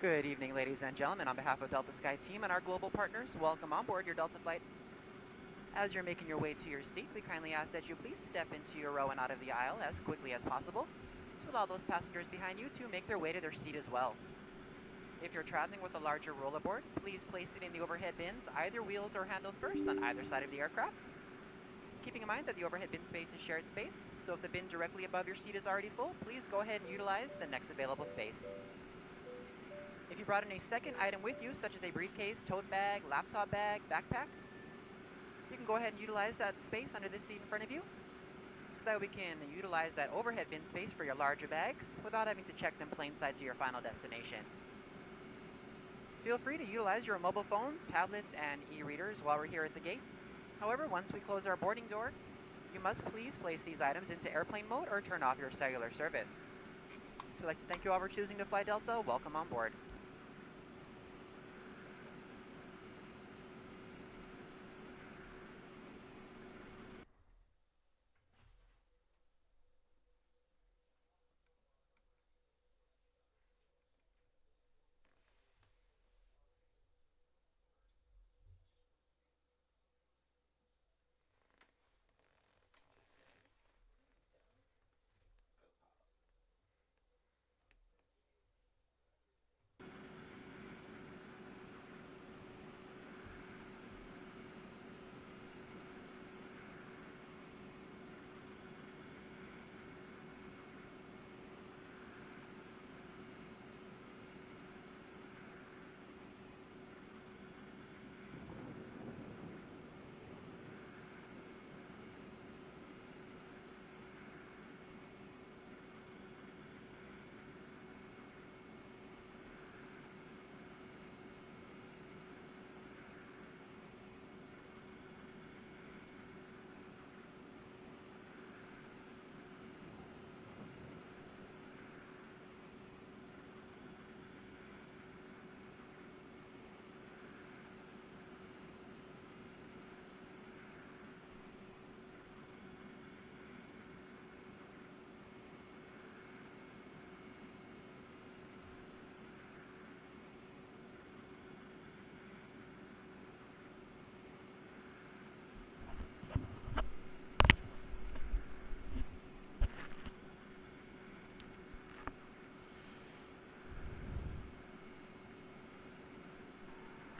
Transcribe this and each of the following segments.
Good evening, ladies and gentlemen. On behalf of Delta Sky Team and our global partners, welcome on board your Delta flight. As you're making your way to your seat, we kindly ask that you please step into your row and out of the aisle as quickly as possible to allow those passengers behind you to make their way to their seat as well. If you're traveling with a larger rollerboard, please place it in the overhead bins, either wheels or handles first on either side of the aircraft. Keeping in mind that the overhead bin space is shared space, so if the bin directly above your seat is already full, please go ahead and utilize the next available space. If you brought in a second item with you, such as a briefcase, tote bag, laptop bag, backpack, you can go ahead and utilize that space under this seat in front of you, so that we can utilize that overhead bin space for your larger bags without having to check them plain sight to your final destination. Feel free to utilize your mobile phones, tablets, and e-readers while we're here at the gate. However, once we close our boarding door, you must please place these items into airplane mode or turn off your cellular service. So we'd like to thank you all for choosing to fly Delta. Welcome on board.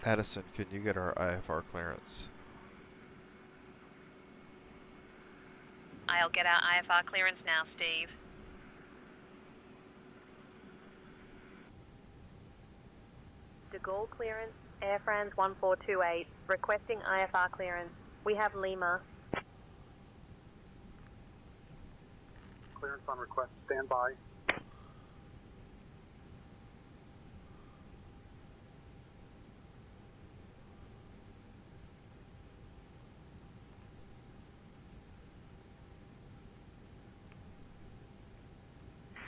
Addison, can you get our IFR clearance? I'll get our IFR clearance now, Steve. De Gaulle clearance, Air France 1428, requesting IFR clearance. We have Lima. Clearance on request, stand by.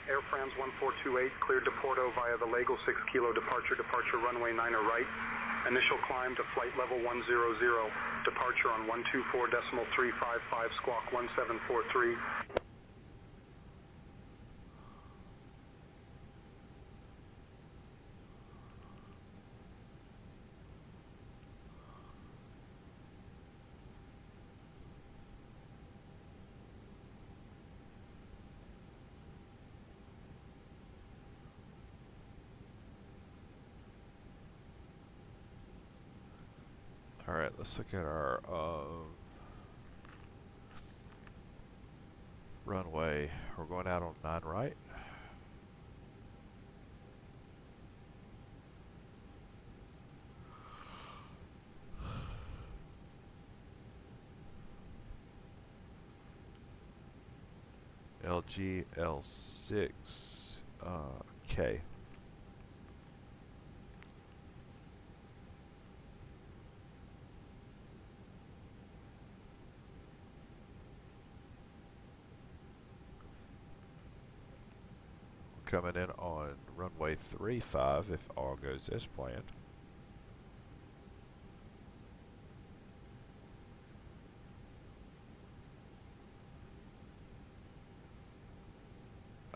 Air France 1428, cleared to Porto via the Lagos 6 Kilo departure runway 9 right. Initial climb to flight level 100, departure on 124.355 squawk 1743. Alright, let's look at our runway. We're going out on 9 right. LG L6 K. Coming in on runway 35 if all goes as planned.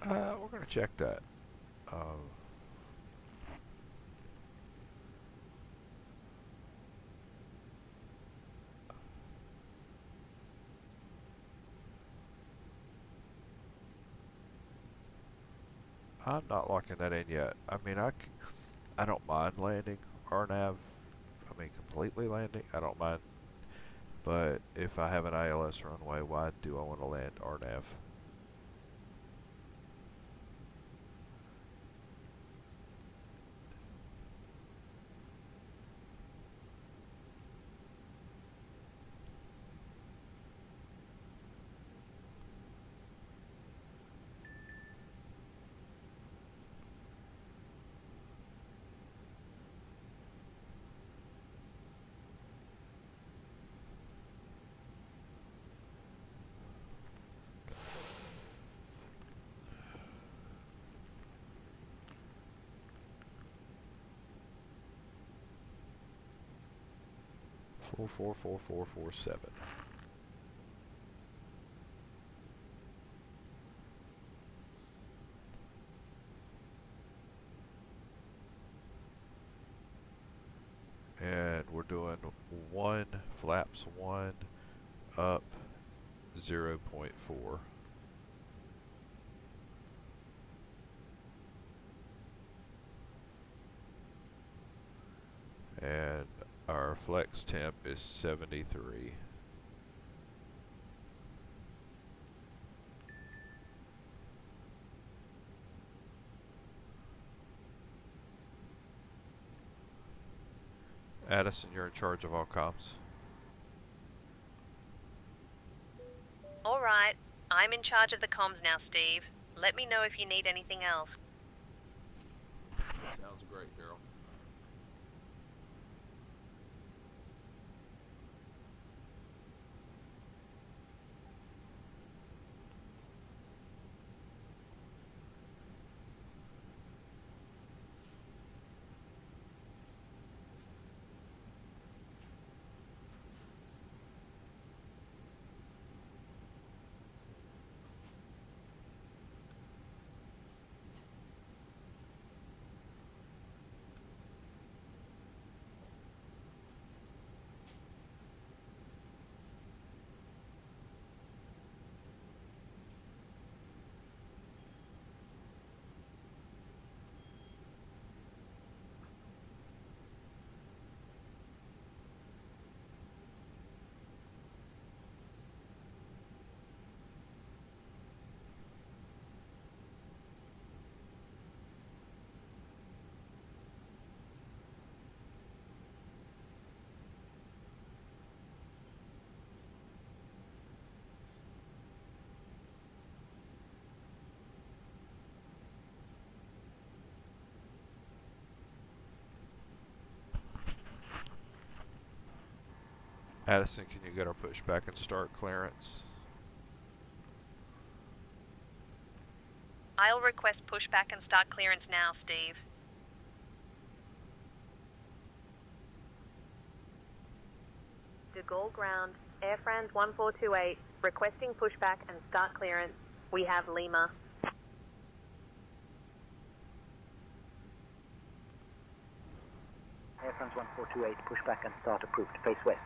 We're going to check that. I'm not locking that in yet. I mean, I don't mind landing RNAV. I mean, completely landing. I don't mind. But if I have an ILS runway, why do I want to land RNAV? Four 44447. And we're doing flaps 1 up 0.4. And our flex temp is 73. Addison, you're in charge of all comms. All right, I'm in charge of the comms now, Steve. Let me know if you need anything else. Sounds great, Daryl. Addison, can you get our pushback and start clearance? I'll request pushback and start clearance now, Steve. De Gaulle ground, Air France 1428, requesting pushback and start clearance. We have Lima. Air France 1428, pushback and start approved. Face west.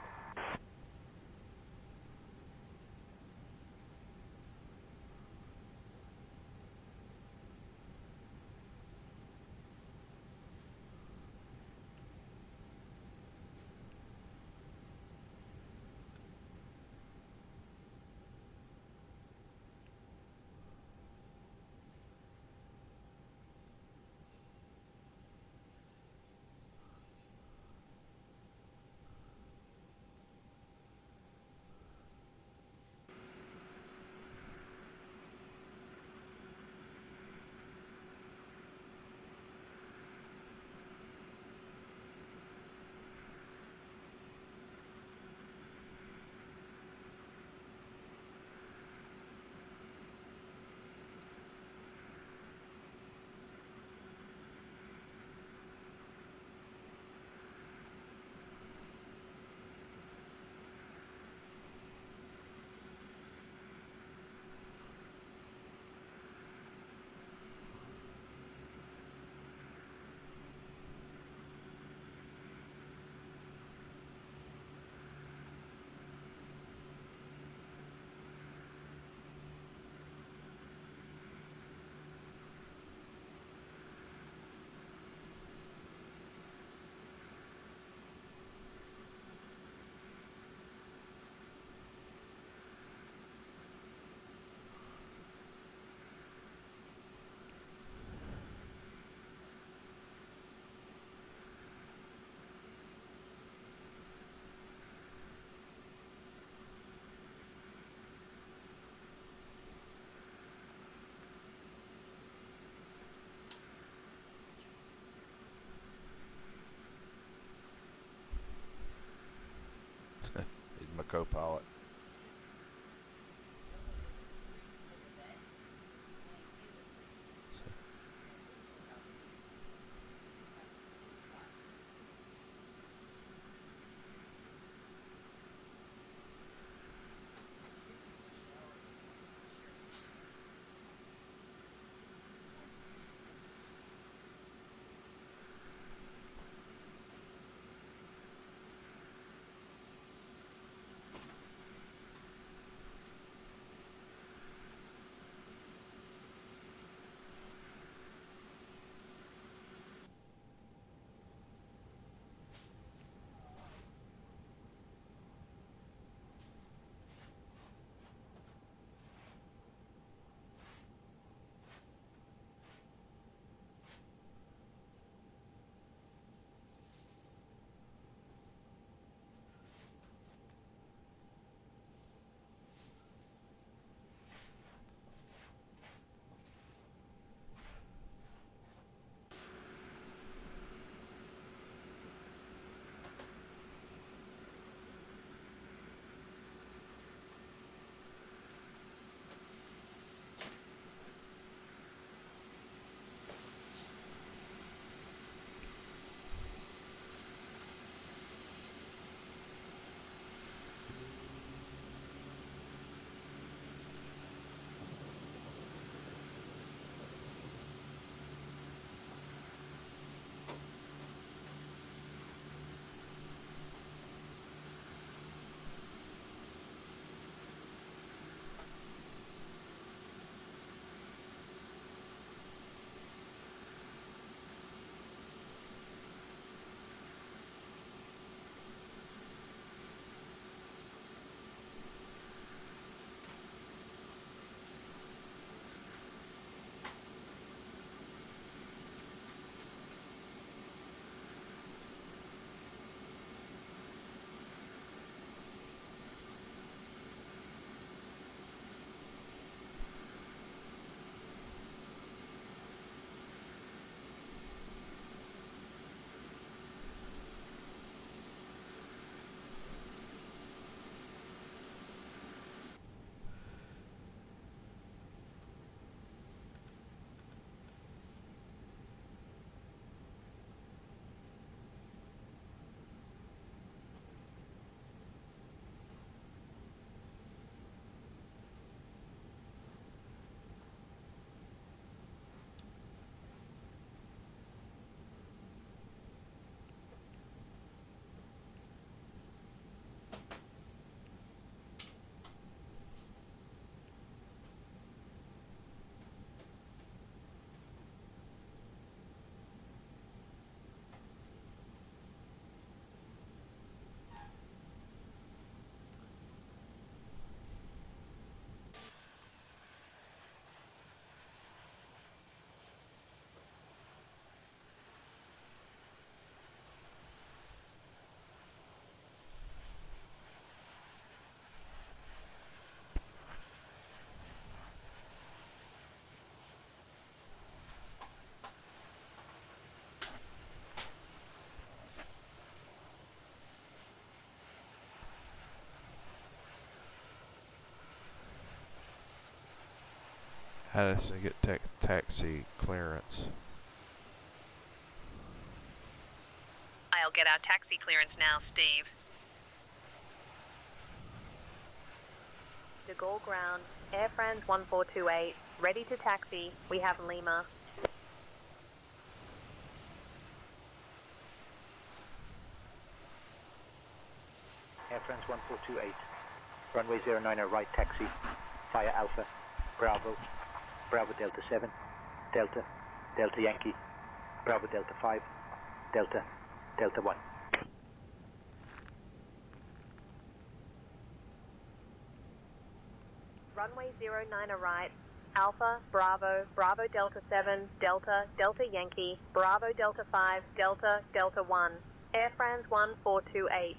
co-pilot. Addison get taxi clearance. I'll get our taxi clearance now, Steve. De Gaulle ground, Air France 1428, ready to taxi. We have Lima. Air France 1428, runway 09 right taxi, via Alpha, Bravo, Bravo Delta 7, Delta, Delta Yankee, Bravo Delta 5, Delta, Delta 1. Runway 09 right, Alpha, Bravo, Bravo Delta 7, Delta, Delta Yankee, Bravo Delta 5, Delta, Delta 1, Air France 1428.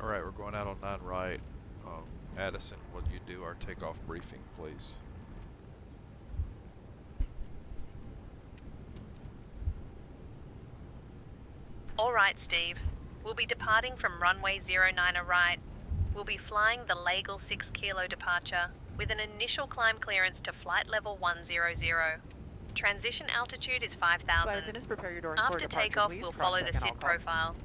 All right, we're going out on 9 right. Addison, will you do our takeoff briefing, please? All right, Steve. We'll be departing from runway 09 right. We'll be flying the Legal 6 kilo departure with an initial climb clearance to flight level 100. Transition altitude is 5,000. Prepare your doors After for departure, takeoff, please. we'll follow the Cross-check and SID all call. profile.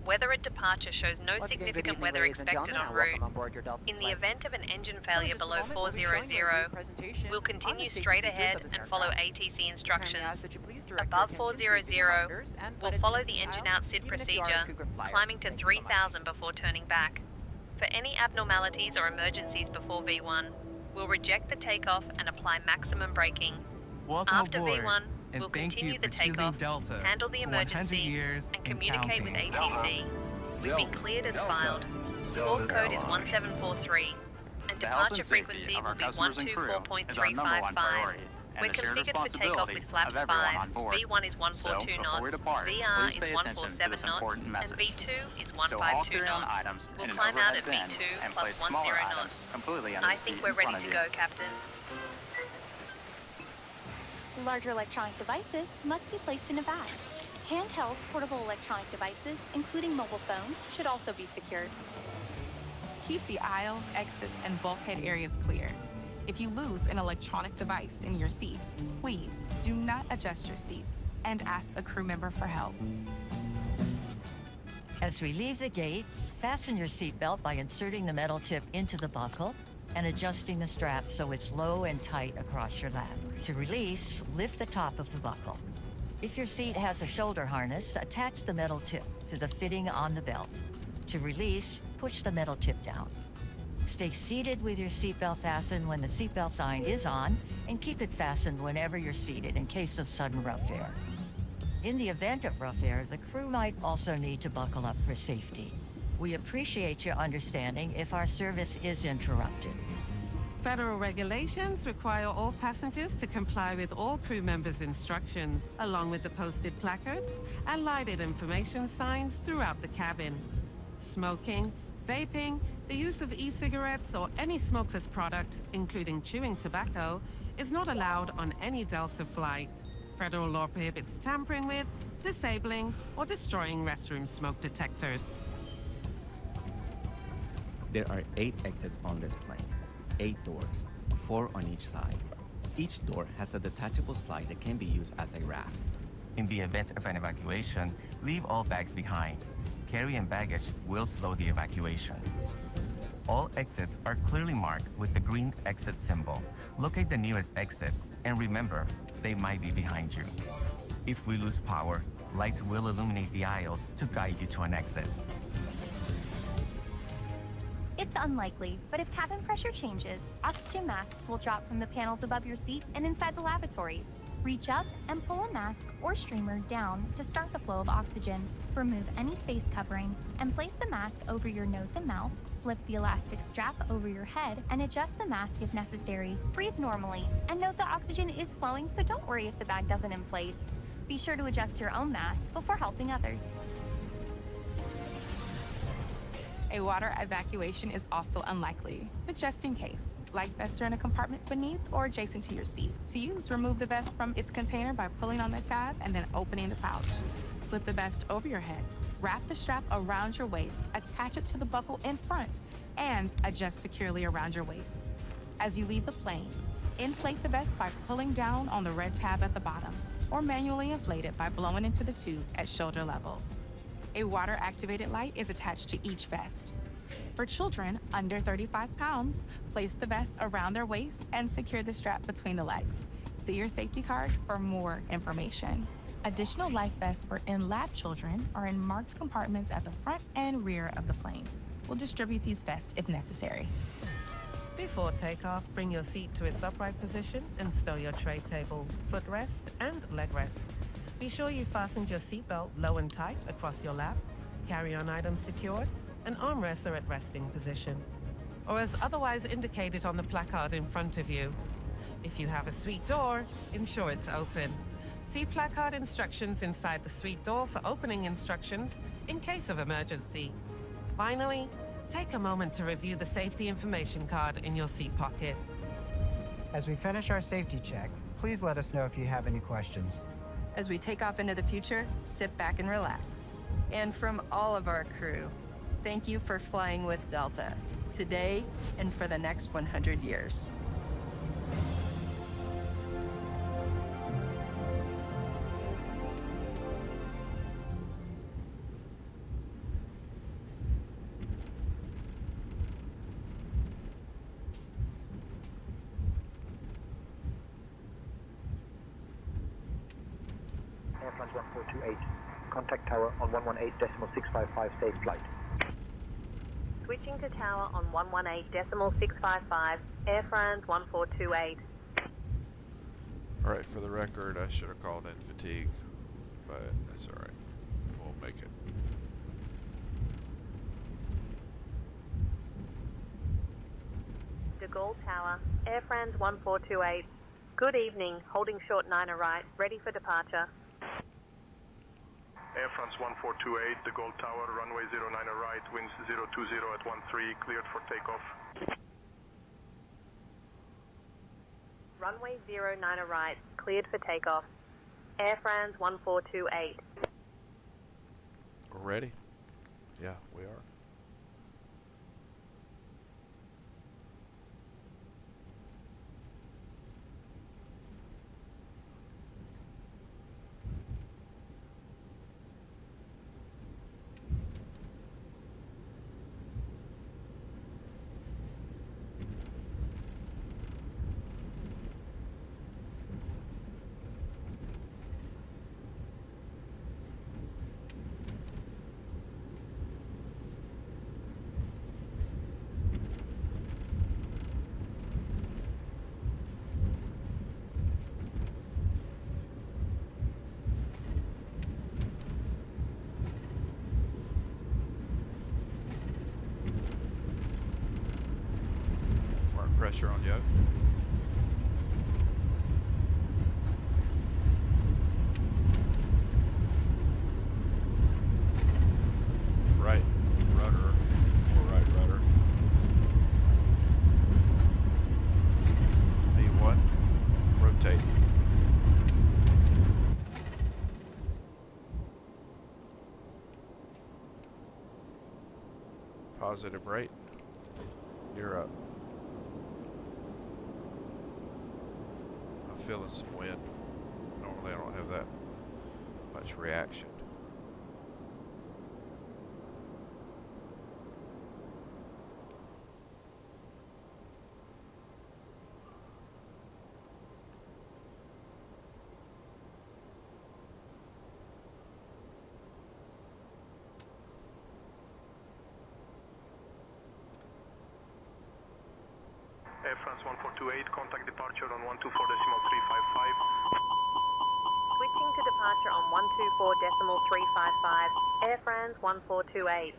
Weather at departure shows no Once again, good significant evening, weather ladies and expected gentlemen, en and route. welcome on board your Delta In the flight. event of an engine So in failure just a below moment, we'll be showing you a 400, brief presentation we'll on the continue safety straight features ahead of this and follow aircraft. ATC We kindly instructions. ask that you please direct Above your attention to the 400, reminders and we'll buttons follow in the engine aisle, out SID even if you are a procedure, frequent flyer. climbing to Thank you so much. 3,000 before turning back. For any abnormalities or emergencies before V1, we'll reject the takeoff and apply maximum braking. Welcome After aboard, V1, and we'll thank continue you the for choosing takeoff, Delta handle the for 100 emergency, years and communicate with counting. ATC. We've been cleared as filed. Squawk code is 1743, and The health departure and safety frequency of our will be customers and crew is our number one 124.355. priority, and We're the shared configured for takeoff responsibility with flaps of everyone 5, on board. V1 is 142 So, before we knots, depart, VR please is pay attention to 147 this knots, important and message. V2 is Stow all 152 carry-on knots. items We'll in an climb out overhead at bin V2 and plus place 10 smaller knots. items completely under I the think seat we're in ready front to of go, you. Captain. Larger electronic devices must be placed in a bag. Handheld portable electronic devices, including mobile phones, should also be secured. Keep the aisles, exits, and bulkhead areas clear. If you lose an electronic device in your seat, please do not adjust your seat and ask a crew member for help. As we leave the gate, fasten your seatbelt by inserting the metal tip into the buckle and adjusting the strap so it's low and tight across your lap. To release, lift the top of the buckle. If your seat has a shoulder harness, attach the metal tip to the fitting on the belt. To release, push the metal tip down. Stay seated with your seatbelt fastened when the seatbelt sign is on, and keep it fastened whenever you're seated in case of sudden rough air. In the event of rough air, the crew might also need to buckle up for safety. We appreciate your understanding if our service is interrupted. Federal regulations require all passengers to comply with all crew members' instructions, along with the posted placards and lighted information signs throughout the cabin. Smoking, vaping, the use of e-cigarettes or any smokeless product, including chewing tobacco, is not allowed on any Delta flight. Federal law prohibits tampering with, disabling, or destroying restroom smoke detectors. There are 8 exits on this plane, 8 doors, 4 on each side. Each door has a detachable slide that can be used as a raft. In the event of an evacuation, leave all bags behind. Carry-on baggage will slow the evacuation. All exits are clearly marked with the green exit symbol. Locate the nearest exits, and remember, they might be behind you. If we lose power, lights will illuminate the aisles to guide you to an exit. It's unlikely, but if cabin pressure changes, oxygen masks will drop from the panels above your seat and inside the lavatories. Reach up and pull a mask or streamer down to start the flow of oxygen. Remove any face covering and place the mask over your nose and mouth. Slip the elastic strap over your head and adjust the mask if necessary. Breathe normally and note the oxygen is flowing, so don't worry if the bag doesn't inflate. Be sure to adjust your own mask before helping others. A water evacuation is also unlikely, but just in case. Life vests are in a compartment beneath or adjacent to your seat. To use, remove the vest from its container by pulling on the tab and then opening the pouch. Slip the vest over your head. Wrap the strap around your waist, attach it to the buckle in front, and adjust securely around your waist. As you leave the plane, inflate the vest by pulling down on the red tab at the bottom, or manually inflate it by blowing into the tube at shoulder level. A water-activated light is attached to each vest. For children under 35 pounds, place the vest around their waist and secure the strap between the legs. See your safety card for more information. Additional life vests for in-lab children are in marked compartments at the front and rear of the plane. We'll distribute these vests if necessary. Before takeoff, bring your seat to its upright position and stow your tray table, footrest, and leg rest. Be sure you fastened your seatbelt low and tight across your lap, carry-on items secured, and armrests are at resting position, or as otherwise indicated on the placard in front of you. If you have a suite door, ensure it's open. See placard instructions inside the suite door for opening instructions in case of emergency. Finally, Take a moment to review the safety information card in your seat pocket. As we finish our safety check, please let us know if you have any questions. As we take off into the future, sit back and relax. And from all of our crew, thank you for flying with Delta, today and for the next 100 years. Air France 1428, contact tower on 118.655, safe flight. Switching to tower on 118.655, Air France 1428. Alright, for the record, I should have called in fatigue, but that's alright. We'll make it. De Gaulle Tower, Air France 1428. Good evening, holding short 9 right, ready for departure. Air France 1428, De Gaulle Tower, runway 09 right, winds 020 at 13, cleared for takeoff. Runway 09 right, cleared for takeoff. Air France 1428. We're ready? Yeah, we are. Pressure on yoke. Right rudder, or right rudder. V1, rotate. Positive rate. You're up. Feeling some wind. Normally I don't have that much reaction. Air France 1428, contact departure on 124.355. Switching to departure on 124.355, Air France 1428.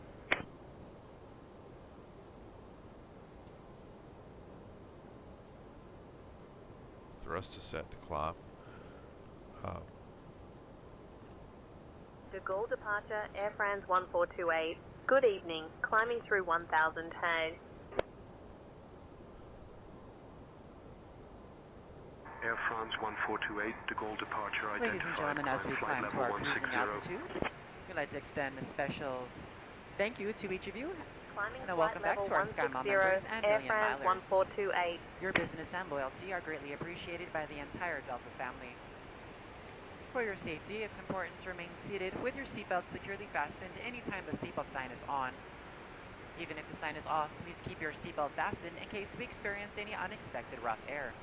Thrust is set to climb. De Gaulle departure, Air France 1428. Good evening, climbing through 1000 hay. Air France 1428, De Gaulle departure identified. Ladies and gentlemen, as we climb to our cruising altitude, we'd like to extend a special thank you to each of you, and a welcome back to our SkyMom members and Air Million France Milers. 1428. Your business and loyalty are greatly appreciated by the entire Delta family. For your safety, it's important to remain seated with your seatbelt securely fastened anytime the seatbelt sign is on. Even if the sign is off, please keep your seatbelt fastened in case we experience any unexpected rough air.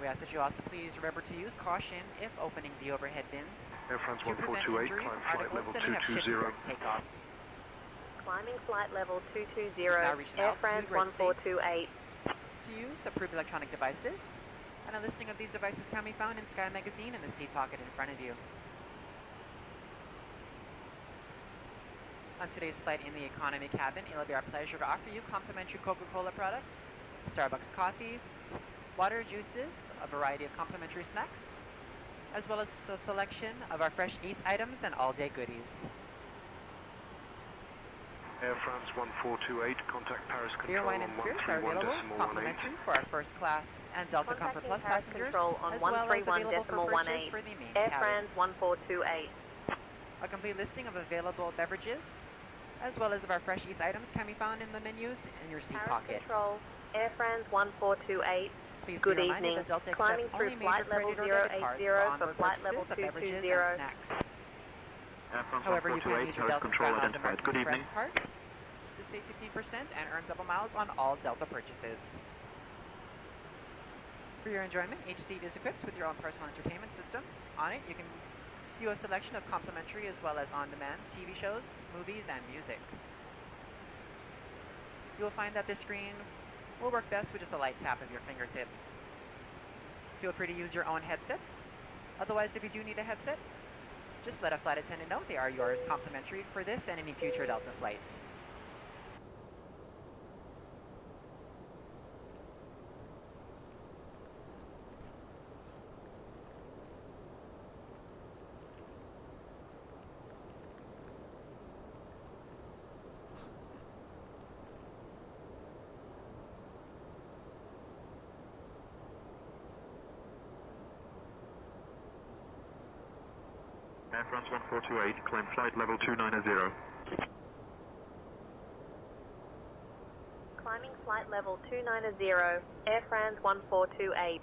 We ask that you also please remember to use caution if opening the overhead bins Air France to prevent 1428, injury climb from flight articles level that may have shipped 220. during takeoff. Climbing flight level 220, Now reach an Air altitude France where it's safe 1428. to use approved electronic devices, and a listing of these devices can be found in Sky Magazine in the seat pocket in front of you. On today's flight in the economy cabin, it'll be our pleasure to offer you complimentary Coca-Cola products, Starbucks coffee, water, juices, a variety of complimentary snacks, as well as a selection of our fresh eats items and all-day goodies. Air France 1428, contact Paris Beer, Control wine, on and spirits are available 131.18. complimentary for our first class and Delta Comfort Plus Paris passengers, Control on as well as available for purchase 131.18. for the main Air cabin. France 1428. A complete listing of available beverages, as well as of our fresh eats items, can be found in the menus in your seat Paris pocket. Control, Air France 1428. Please Good be reminded evening. that Delta Climbing accepts through only major flight level credit or debit cards 080 for for onboard flight level purchases of beverages 220. and snacks. Air France However, you can 1428, use your Paris Delta Control Sky Miles identified. American Good Express evening. card to save 15% and earn double miles on all Delta purchases. For your enjoyment, each seat is equipped with your own personal entertainment system. On it, you can view a selection of complimentary as well as on-demand TV shows, movies, and music. You will find that this screen will work best with just a light tap of your fingertip. Feel free to use your own headsets. Otherwise, if you do need a headset, just let a flight attendant know they are yours complimentary for this and any future Delta flights. Air France 1428, claim flight level 290. Climbing flight level 290, Air France 1428.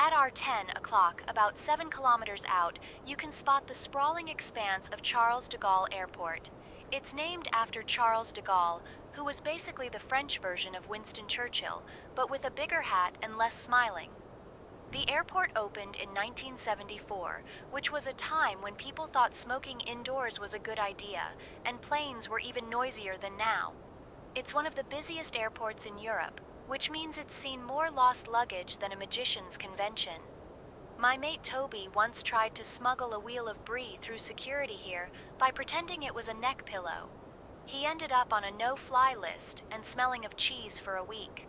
At our 10 o'clock, about 7 kilometers out, you can spot the sprawling expanse of Charles de Gaulle Airport. It's named after Charles de Gaulle, who was basically the French version of Winston Churchill, but with a bigger hat and less smiling. The airport opened in 1974, which was a time when people thought smoking indoors was a good idea, and planes were even noisier than now. It's one of the busiest airports in Europe, which means it's seen more lost luggage than a magician's convention. My mate Toby once tried to smuggle a wheel of brie through security here by pretending it was a neck pillow. He ended up on a no-fly list and smelling of cheese for a week.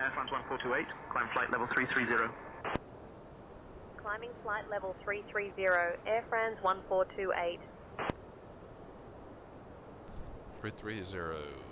Air France 1428, climb flight level 330. Climbing flight level 330, Air France 1428. 330.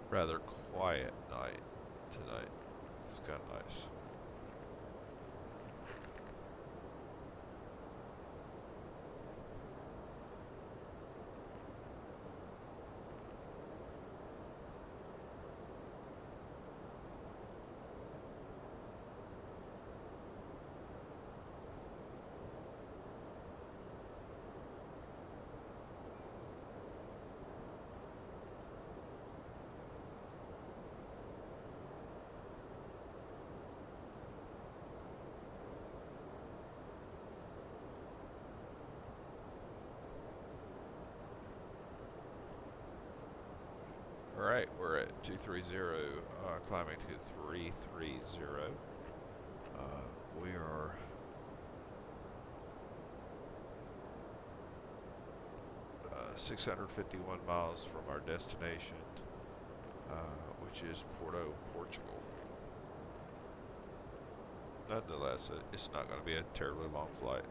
rather quiet night tonight. It's kind of nice. Alright, we're at 230, climbing to 330. We are uh, 651 miles from our destination, which is Porto, Portugal. Nonetheless, it's not going to be a terribly long flight.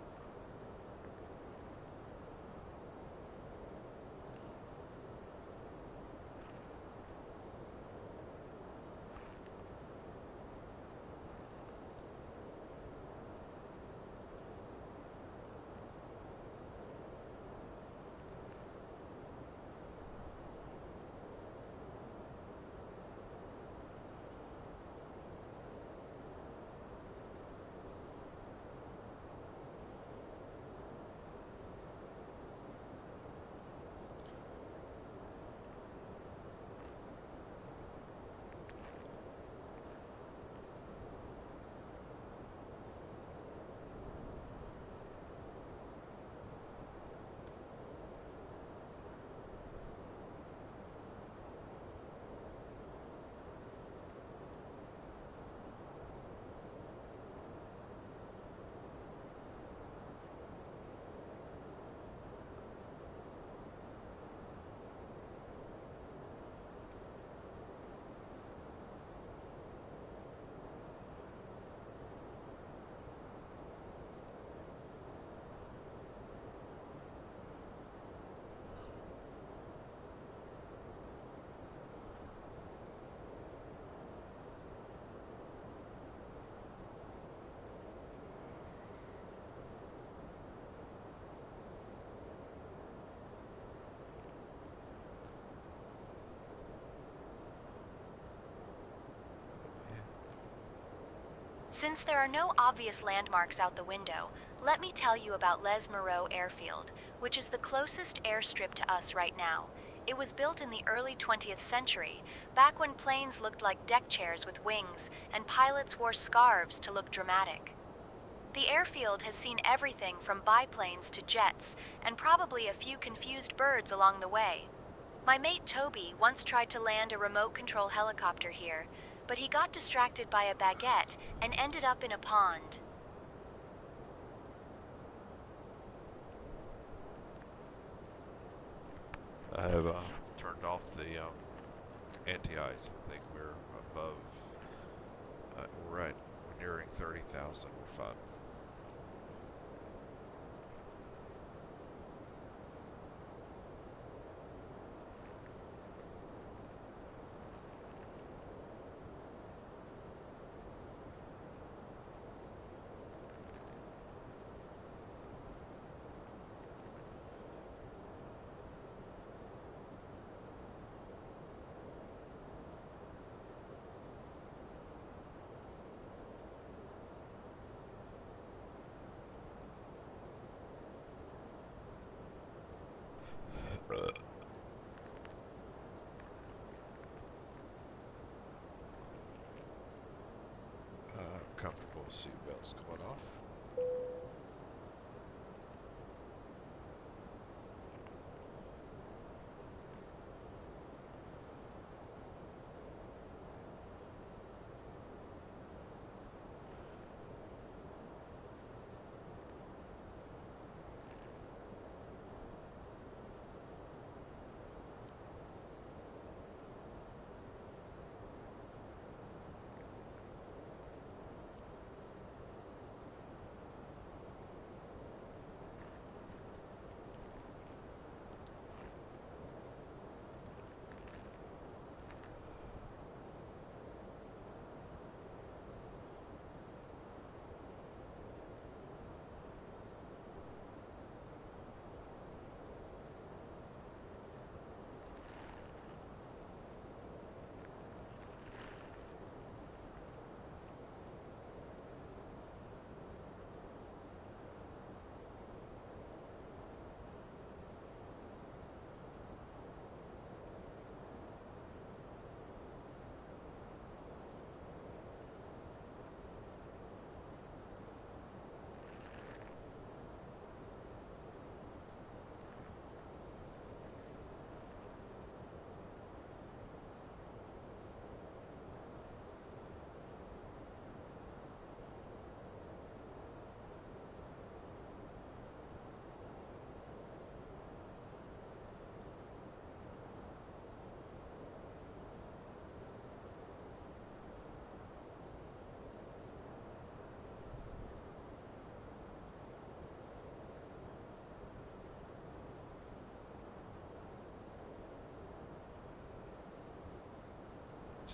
Since there are no obvious landmarks out the window, let me tell you about Les Moreau Airfield, which is the closest airstrip to us right now. It was built in the early 20th century, back when planes looked like deck chairs with wings, and pilots wore scarves to look dramatic. The airfield has seen everything from biplanes to jets, and probably a few confused birds along the way. My mate Toby once tried to land a remote control helicopter here, but he got distracted by a baguette and ended up in a pond. I have turned off the anti-ice. I think we're above, we're nearing 30,000. We're fine. Comfortable seatbelts going off.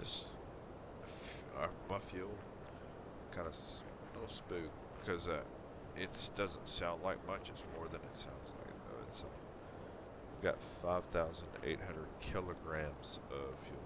just my fuel kind of a little spooked because it doesn't sound like much. It's more than it sounds like. It's we've got 5,800 kilograms of fuel.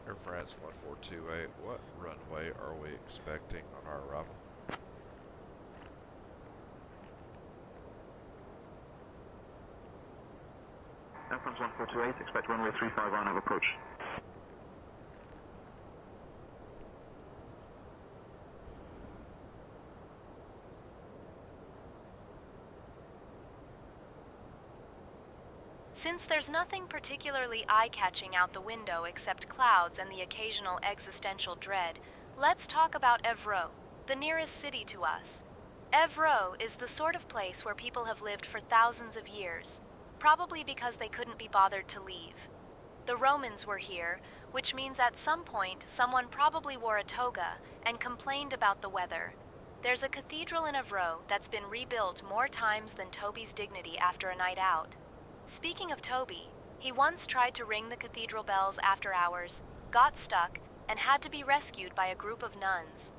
Air France 1428, what runway are we expecting on our arrival? Air France 1428, expect runway 35 on, have approach. Since there's nothing particularly eye-catching out the window except clouds and the occasional existential dread, let's talk about Évreux, the nearest city to us. Évreux is the sort of place where people have lived for thousands of years, probably because they couldn't be bothered to leave. The Romans were here, which means at some point someone probably wore a toga and complained about the weather. There's a cathedral in Évreux that's been rebuilt more times than Toby's dignity after a night out. Speaking of Toby, he once tried to ring the cathedral bells after hours, got stuck, and had to be rescued by a group of nuns.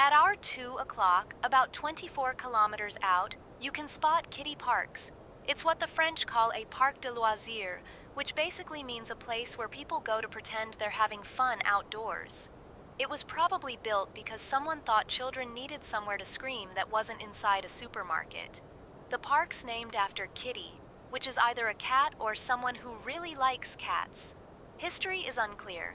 At our 2 o'clock, about 24 kilometers out, you can spot Kitty Parks. It's what the French call a parc de loisirs, which basically means a place where people go to pretend they're having fun outdoors. It was probably built because someone thought children needed somewhere to scream that wasn't inside a supermarket. The park's named after Kitty, which is either a cat or someone who really likes cats. History is unclear.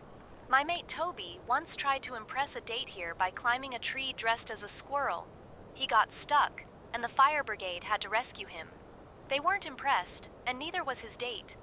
My mate Toby once tried to impress a date here by climbing a tree dressed as a squirrel. He got stuck, and the fire brigade had to rescue him. They weren't impressed, and neither was his date.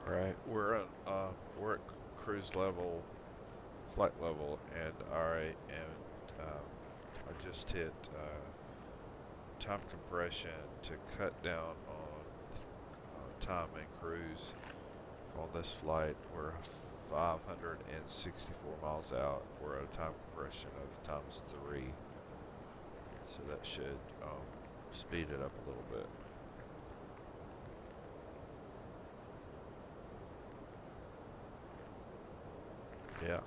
Right, we're at cruise level, flight level, and I just hit time compression to cut down on time and cruise on this flight. We're 564 miles out. We're at a time compression of ×3, so that should speed it up a little bit. Yeah.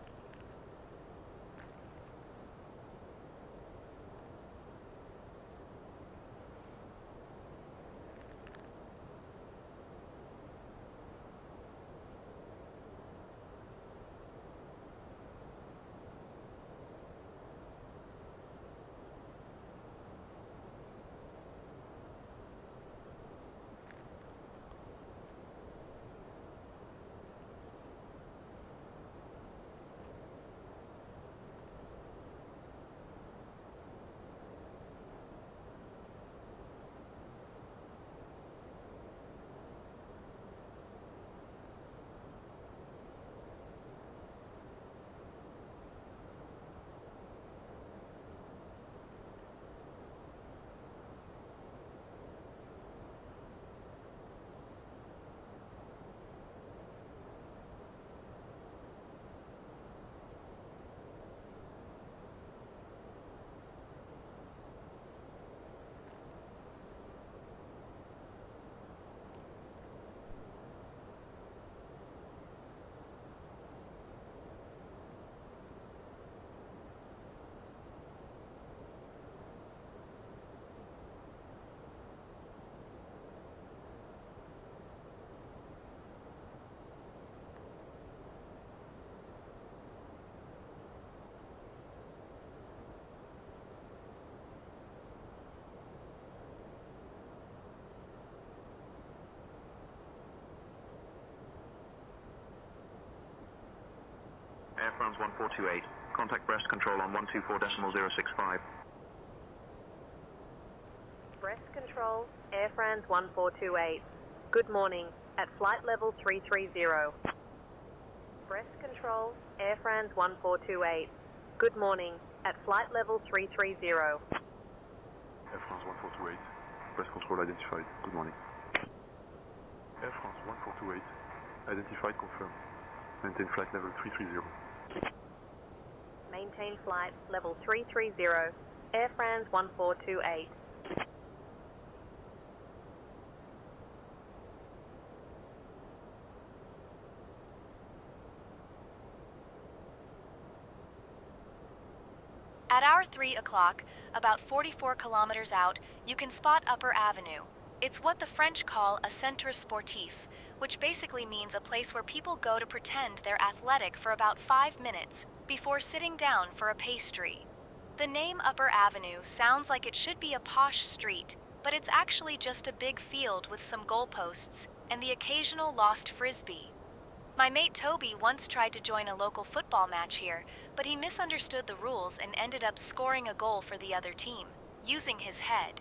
Air France 1428. Contact Brest Control on 124.065. Brest Control, Air France 1428. Good morning, at flight level 330. Brest Control, Air France 1428. Good morning, at flight level 330. Air France 1428. Brest Control identified. Good morning. Air France 1428. Identified, confirmed. Maintain flight level 330. Maintain flight level 330, Air France 1428. At hour 3 o'clock, about 44 kilometers out, you can spot Upper Avenue. It's what the French call a centre sportif, which basically means a place where people go to pretend they're athletic for about 5 minutes before sitting down for a pastry. The name Upper Avenue sounds like it should be a posh street, but it's actually just a big field with some goalposts and the occasional lost frisbee. My mate Toby once tried to join a local football match here, but he misunderstood the rules and ended up scoring a goal for the other team, using his head.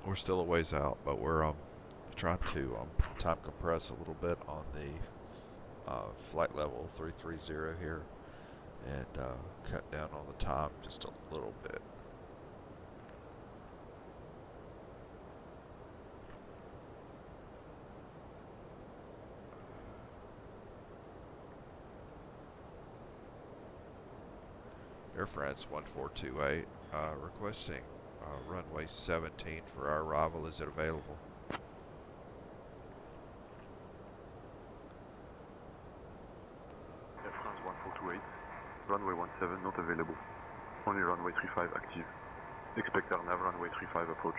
We're still a ways out, but we're trying to time compress a little bit on the flight level 330 here and cut down on the time just a little bit. Air France 1428 requesting runway 17 for our arrival. Is it available? Air France 1428, runway 17 not available. Only runway 35 active. Expect our nav runway 35 approach.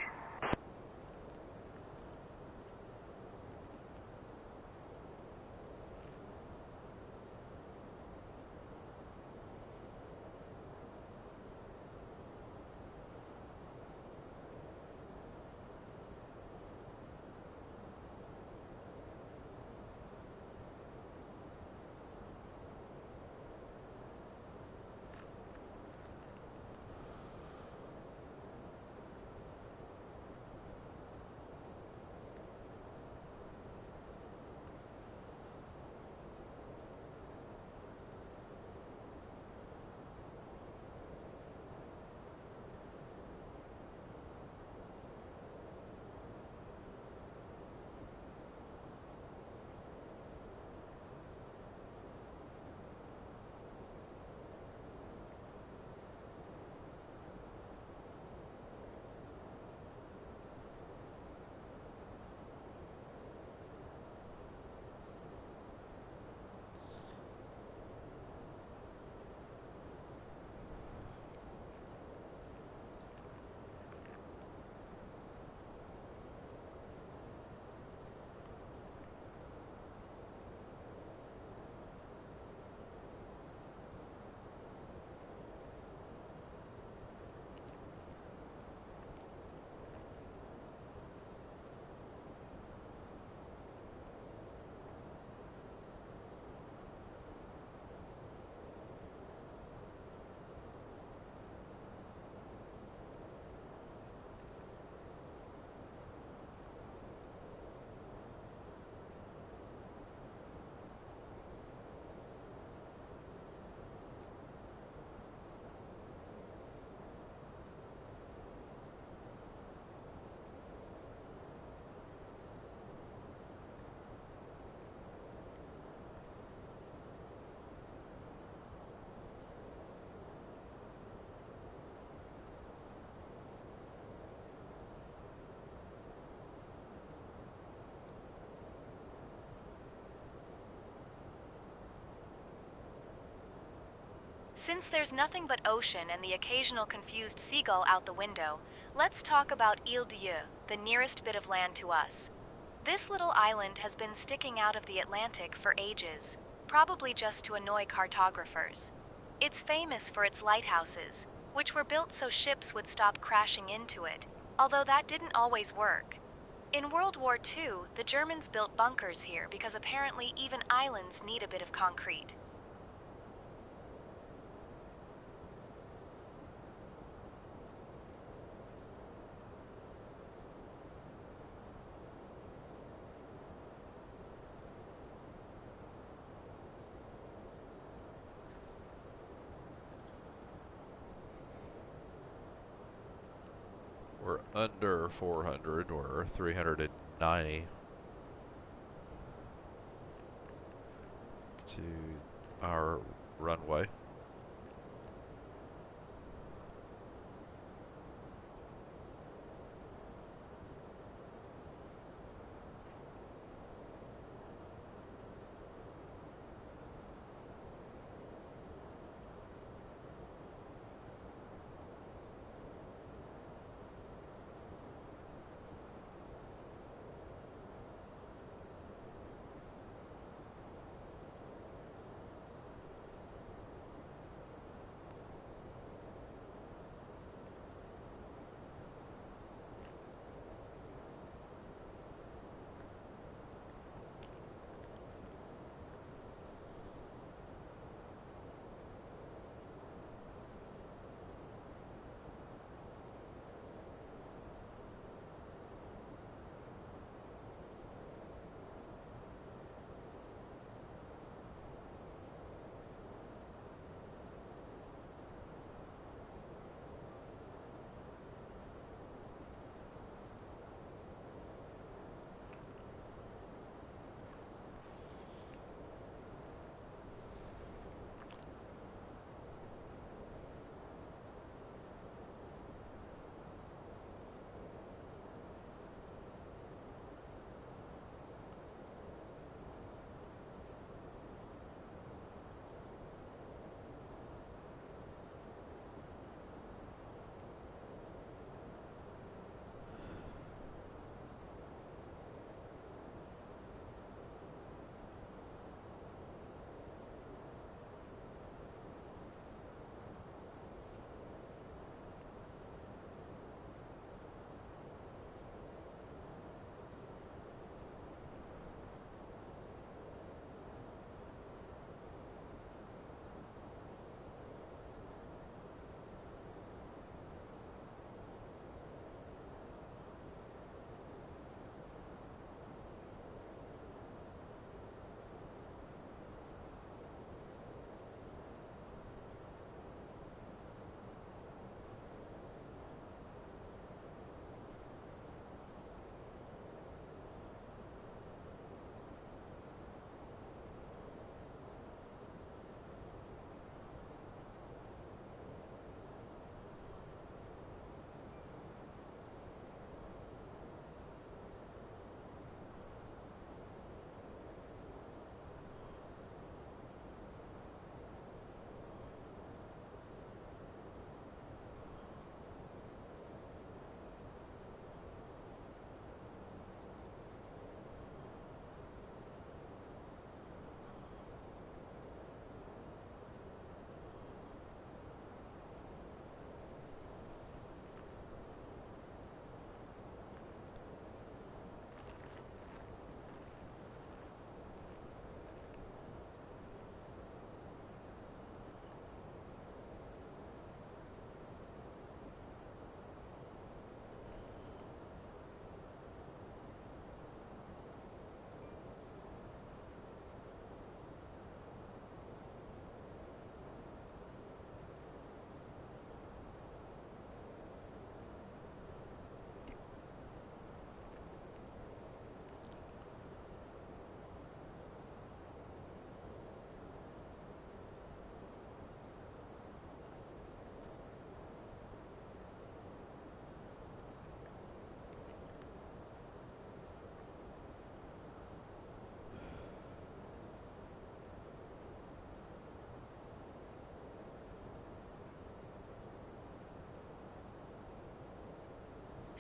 Since there's nothing but ocean and the occasional confused seagull out the window, let's talk about Ile Dieu, the nearest bit of land to us. This little island has been sticking out of the Atlantic for ages, probably just to annoy cartographers. It's famous for its lighthouses, which were built so ships would stop crashing into it, although that didn't always work. In World War II, the Germans built bunkers here because apparently even islands need a bit of concrete. We're under 400, we're 390 to our runway.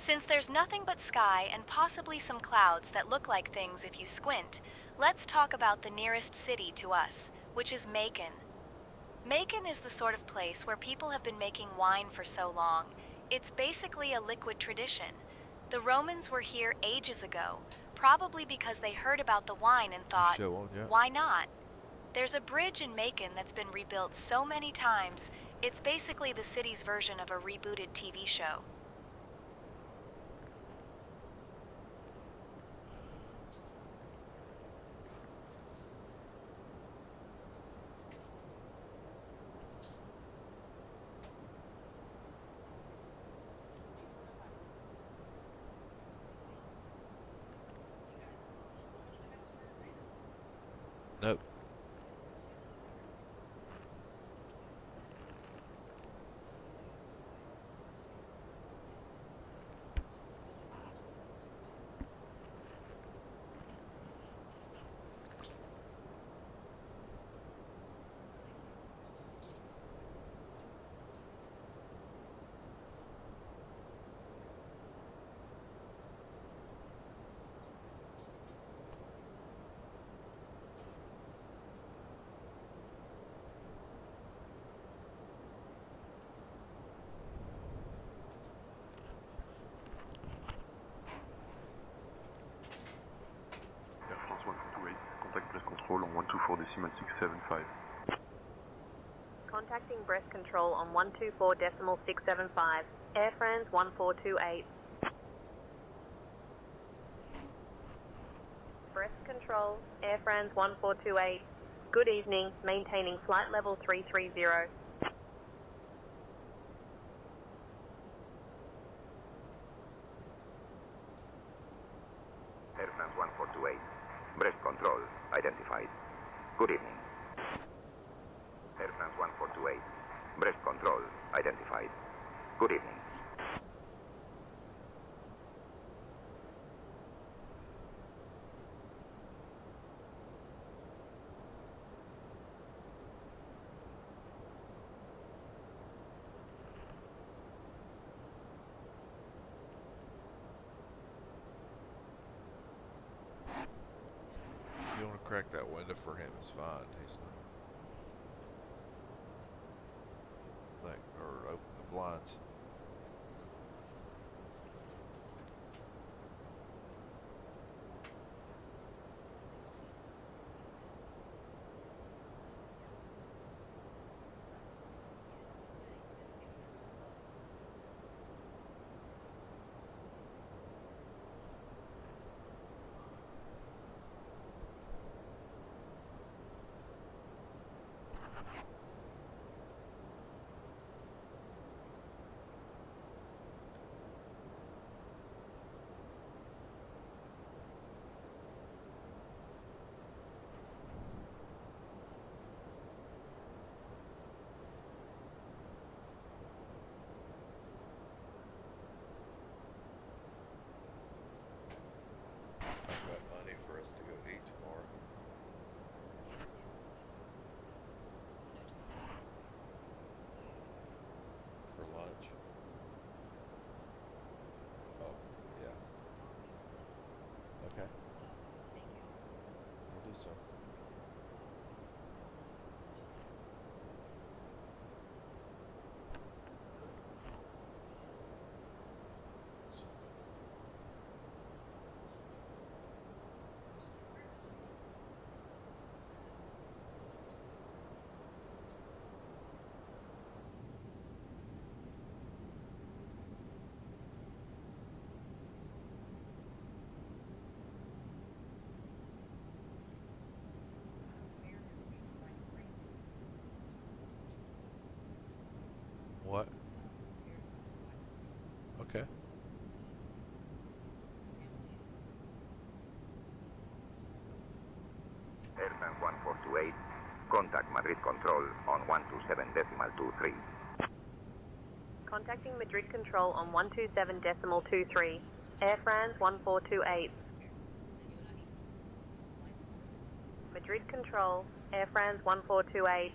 Since there's nothing but sky and possibly some clouds that look like things if you squint, let's talk about the nearest city to us, which is Macon. Macon is the sort of place where people have been making wine for so long. It's basically a liquid tradition. The Romans were here ages ago, probably because they heard about the wine and thought, why not? There's a bridge in Macon that's been rebuilt so many times, it's basically the city's version of a rebooted TV show. Nope. Air France 128, contact Brest Control on 124.675. Contacting Brest Control on 124.675. Air France 1428. Brest Control, Air France 1428. Good evening, maintaining flight level 330. Air France 1428. Brest Control, identified. Good evening. Air France 1428. Brest Control, identified. Good evening. If you want to crack that window for him, it's fine. He's not. Or open the blinds. I've got money for us to go eat tomorrow. For lunch. Oh, yeah. Okay. We'll do something. What? Okay. Air France 1428. Contact Madrid Control on 127.23. Contacting Madrid Control on 127.23. Air France 1428. Madrid Control, Air France 1428.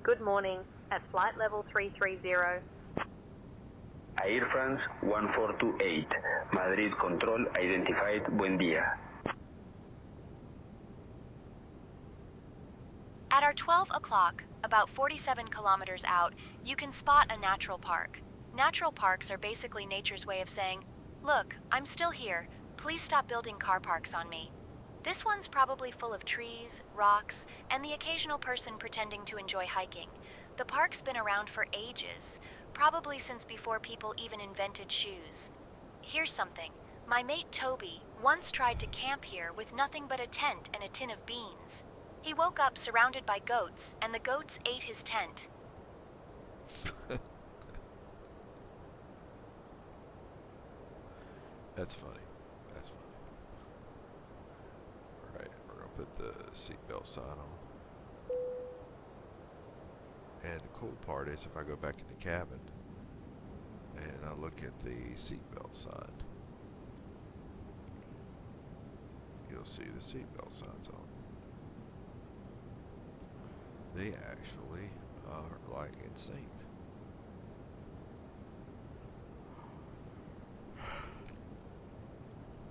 Good morning, at flight level 330. Air France 1428, Madrid Control identified, buen día. At our 12 o'clock, about 47 kilometers out, you can spot a natural park. Natural parks are basically nature's way of saying, look, I'm still here. Please stop building car parks on me. This one's probably full of trees, rocks, and the occasional person pretending to enjoy hiking. The park's been around for ages, probably since before people even invented shoes. Here's something. My mate Toby once tried to camp here with nothing but a tent and a tin of beans. He woke up surrounded by goats, and the goats ate his tent. That's funny. That's funny. Alright, we're going to put the seatbelt sign on. And the cool part is if I go back in the cabin and I look at the seatbelt sign, you'll see the seatbelt signs on. They actually are like in sync.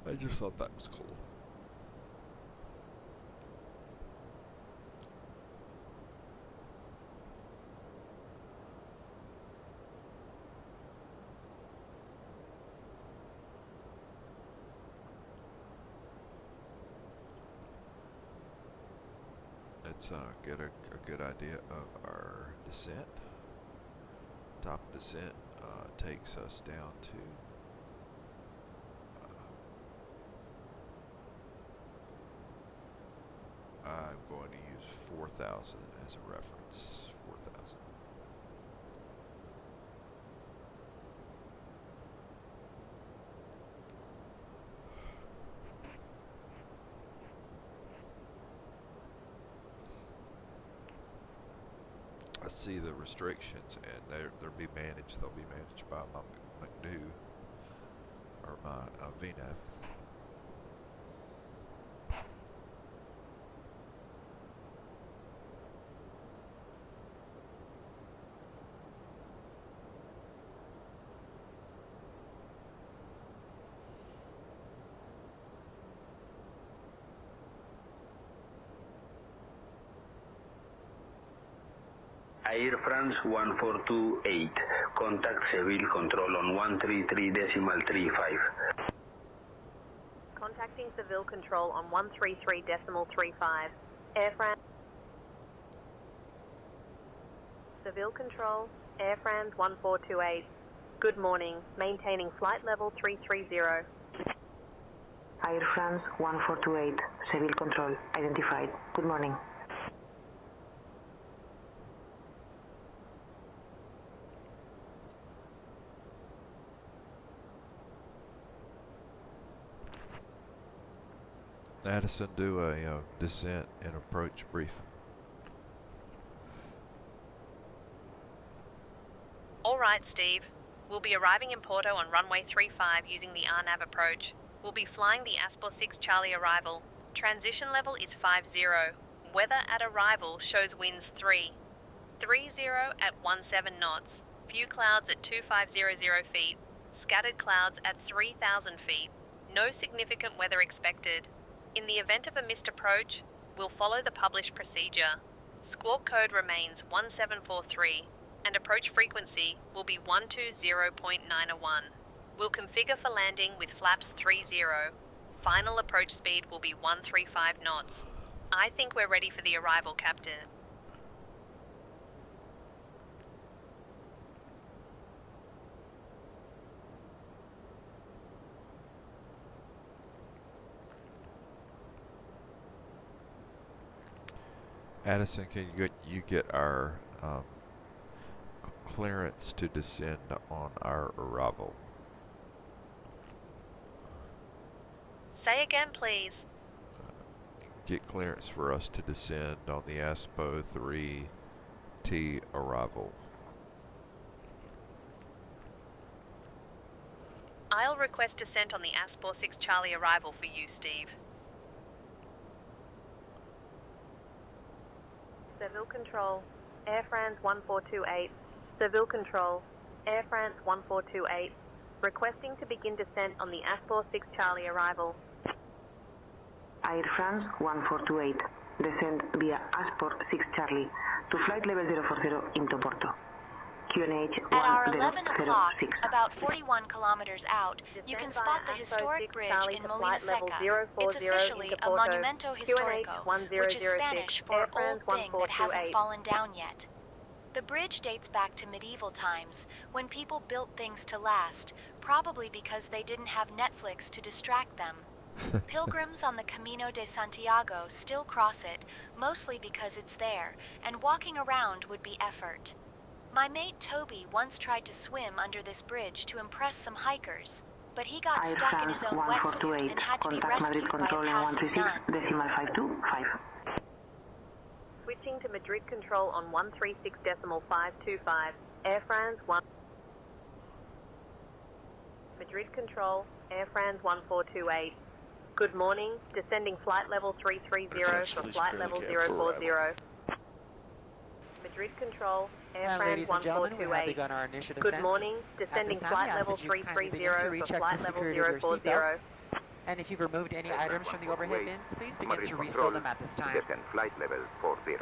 I just thought that was cool. Let's get a good idea of our descent. Top descent takes us down to I'm going to use 4,000 as a reference. 4,000. I see the restrictions, and they'll be managed. They'll be managed by my McDo or my VNAV. Air France 1428, contact Seville Control on 133.35. Contacting Seville Control on 133.35. Air France. Seville Control, Air France 1428. Good morning. Maintaining flight level 330. Air France 1428, Seville Control identified. Good morning. Addison, do a descent and approach brief. All right, Steve. We'll be arriving in Porto on runway 35 using the RNAV approach. We'll be flying the Aspor 6 Charlie arrival. Transition level is 50. Weather at arrival shows winds 3. 30 at 17 knots. Few clouds at 2500 feet. Scattered clouds at 3000 feet. No significant weather expected. In the event of a missed approach, we'll follow the published procedure. Squawk code remains 1743, and approach frequency will be 120.901. We'll configure for landing with flaps 30. Final approach speed will be 135 knots. I think we're ready for the arrival, Captain. Addison, can you get our clearance to descend on our arrival? Say again, please. Get clearance for us to descend on the Aspor 3T arrival. I'll request descent on the Aspor 6 Charlie arrival for you, Steve. Seville Control, Air France 1428. Seville Control, Air France 1428, requesting to begin descent on the Aspor 6 Charlie arrival. Air France 1428, descend via Aspor 6 Charlie to flight level 040 into Porto. QNH At our 11 1006. o'clock, about 41 kilometers out, you can spot the historic bridge in Molina Seca. It's officially a Monumento Histórico, which is Spanish for old thing that hasn't fallen down yet. The bridge dates back to medieval times, when people built things to last, probably because they didn't have Netflix to distract them. Pilgrims on the Camino de Santiago still cross it, mostly because it's there, and walking around would be effort. My mate Toby once tried to swim under this bridge to impress some hikers, but he got Air stuck in his France own wetsuit 1428, and had to be contact Madrid rescued by control a in passing nun. 136.525. Switching to Madrid control on 136.525, Air France 1. Madrid control, Air France 1428. Good morning, descending flight level 330 for flight level 040. Madrid control, Air France Ladies and gentlemen, we have 1428. begun our initial descent. Good morning, descending flight level 330 for flight level 040. And if you've removed any items from the overhead bins, please begin Madrid to control, restow them at this time. descend flight level 40.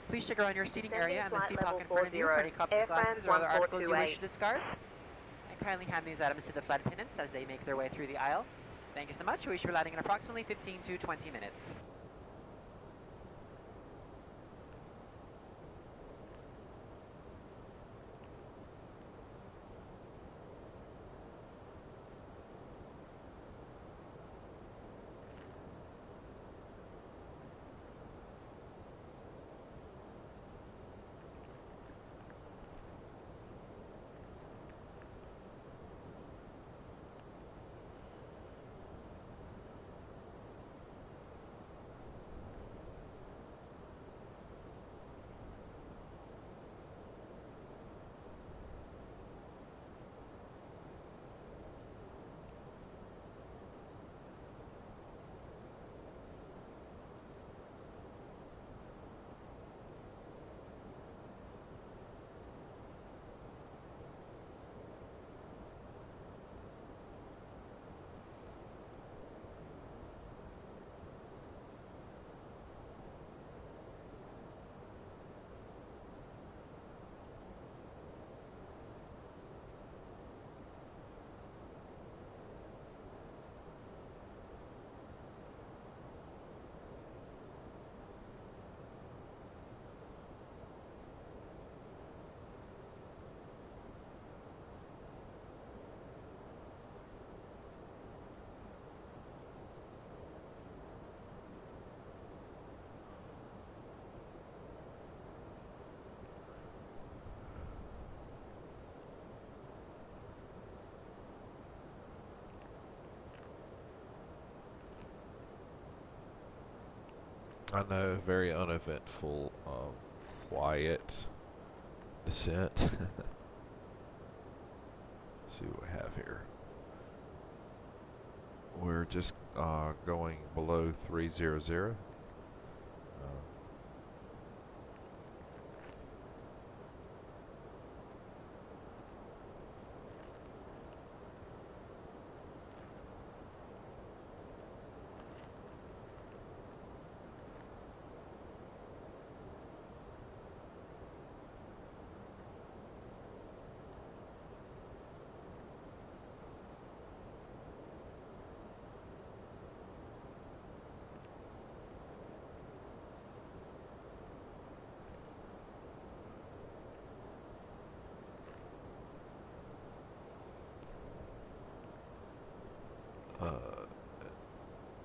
Please check around your seating area and the Descending seat flight pocket in front of you for level any cups, 40. glasses, or other Air articles you wish 1428. to discard. And kindly hand these items to the flight attendants as they make their way through the aisle. Thank you so much. We should be landing in approximately 15 to 20 minutes. I know, very uneventful, quiet descent. See what we have here. We're just going below 300.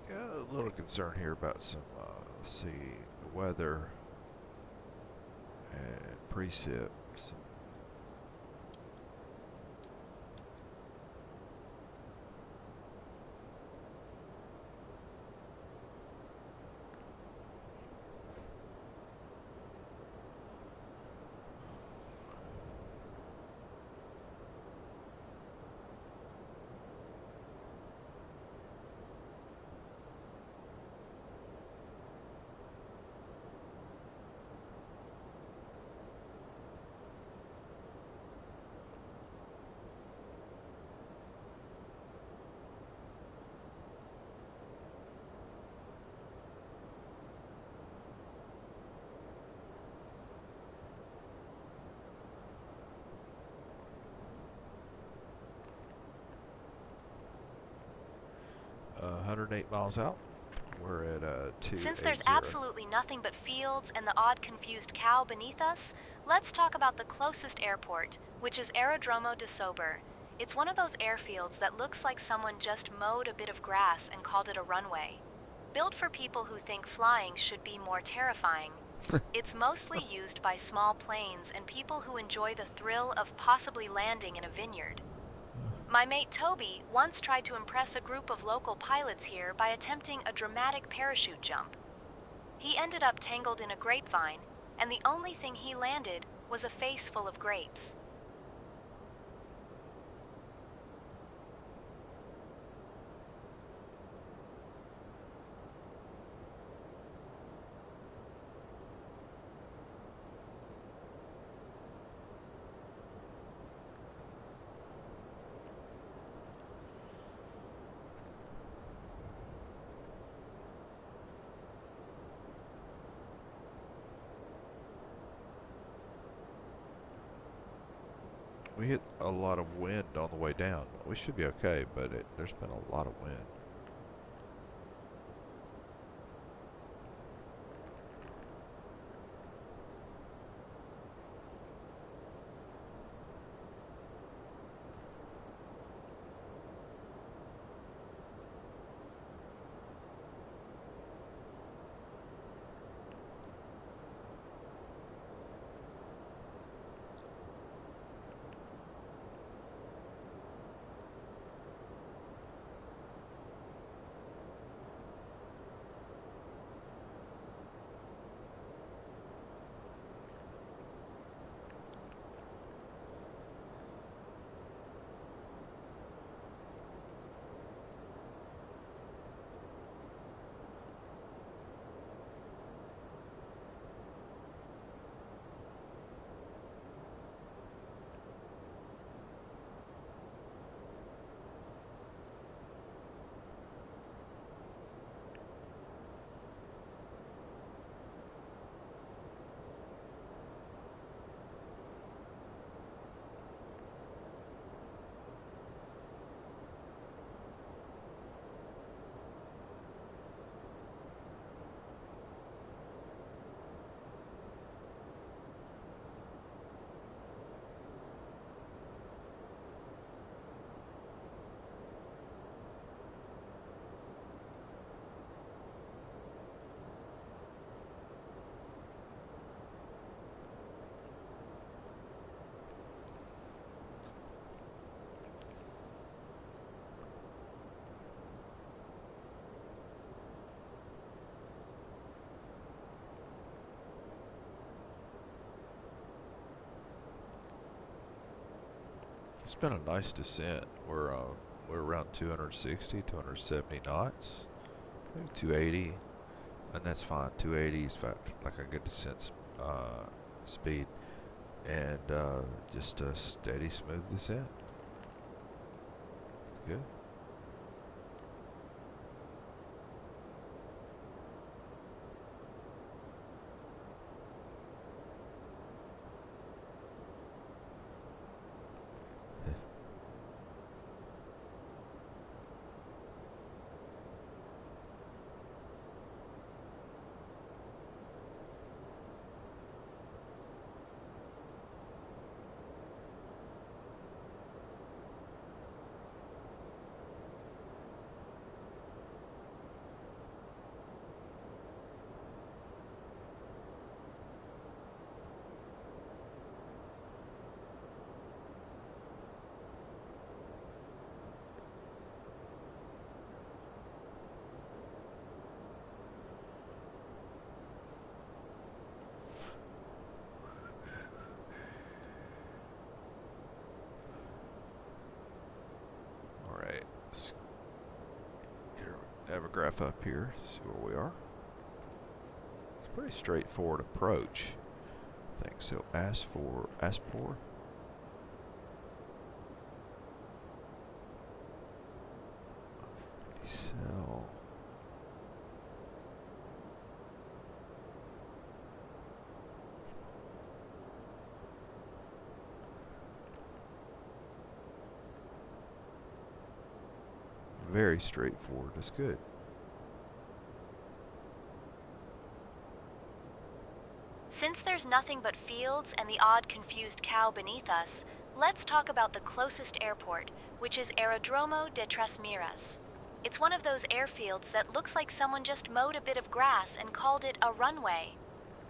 Yeah, a little concern here about some, let's see, the weather and precip. Some 108 miles out. We're at 280. Since there's absolutely nothing but fields and the odd confused cow beneath us, let's talk about the closest airport, which is Aerodromo de Sober. It's one of those airfields that looks like someone just mowed a bit of grass and called it a runway. Built for people who think flying should be more terrifying. It's mostly used by small planes and people who enjoy the thrill of possibly landing in a vineyard. My mate Toby once tried to impress a group of local pilots here by attempting a dramatic parachute jump. He ended up tangled in a grapevine, and the only thing he landed was a face full of grapes. We hit a lot of wind on the way down. We should be okay, but there's been a lot of wind. It's been a nice descent. We're around 260, 270 knots, maybe 280, and that's fine. 280 is like a good descent speed, and just a steady, smooth descent. It's good. Have a graph up here, see where we are. It's a pretty straightforward approach, I think. So ASPOR, cell. very straightforward. It's good. Since there's nothing but fields and the odd confused cow beneath us, let's talk about the closest airport, which is Aerodromo de Trasmiras. It's one of those airfields that looks like someone just mowed a bit of grass and called it a runway.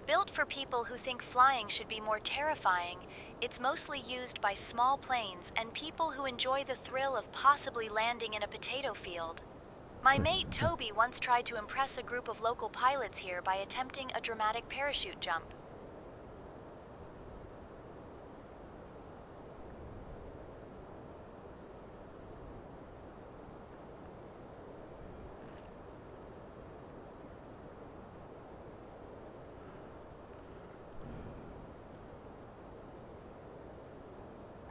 Built for people who think flying should be more terrifying, it's mostly used by small planes and people who enjoy the thrill of possibly landing in a potato field. My mate Toby once tried to impress a group of local pilots here by attempting a dramatic parachute jump.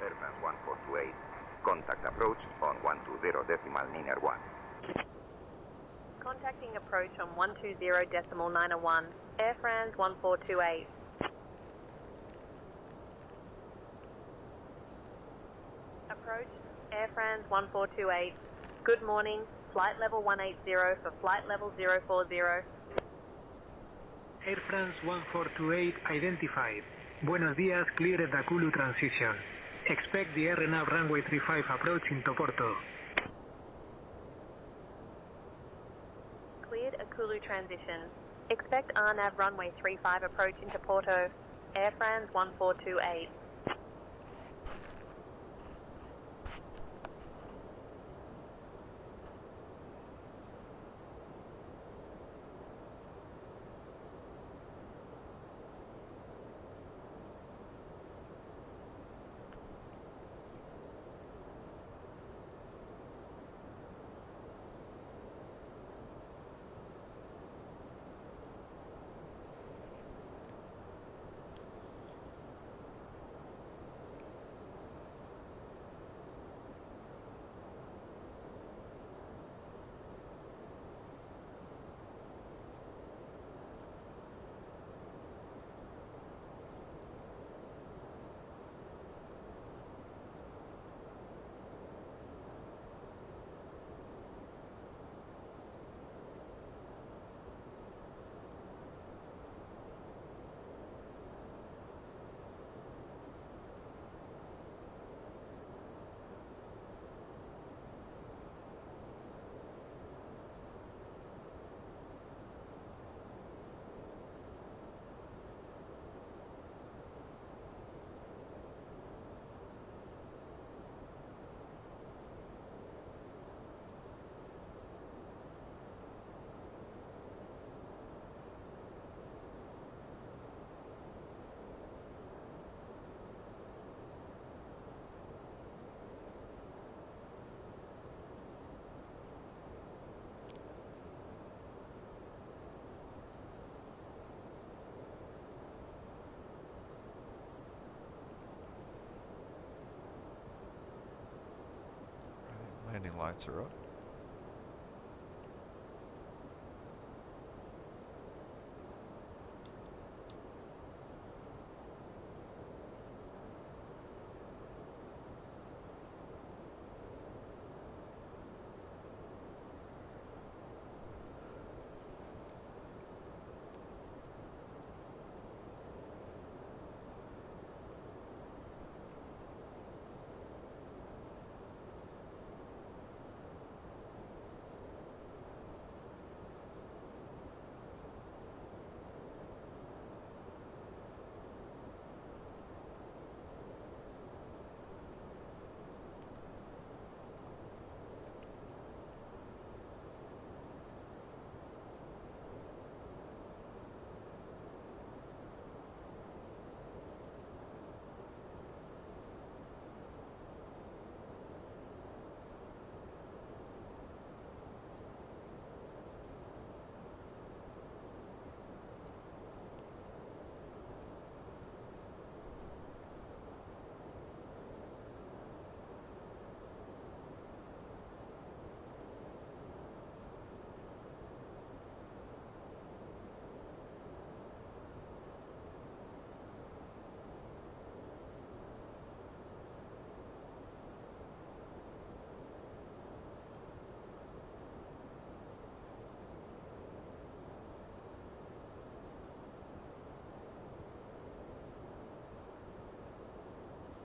Air France 1428, contact approach on 120.901. Contacting approach on 120.901, Air France 1428. Approach, Air France 1428. Good morning, flight level 180 for flight level 040. Air France 1428 identified. Buenos días, cleared the Kulu transition. Expect the RNAV runway 35 approach into Porto. Cleared a Kulu transition. Expect RNAV runway 35 approach into Porto. Air France 1428. Landing lights are up.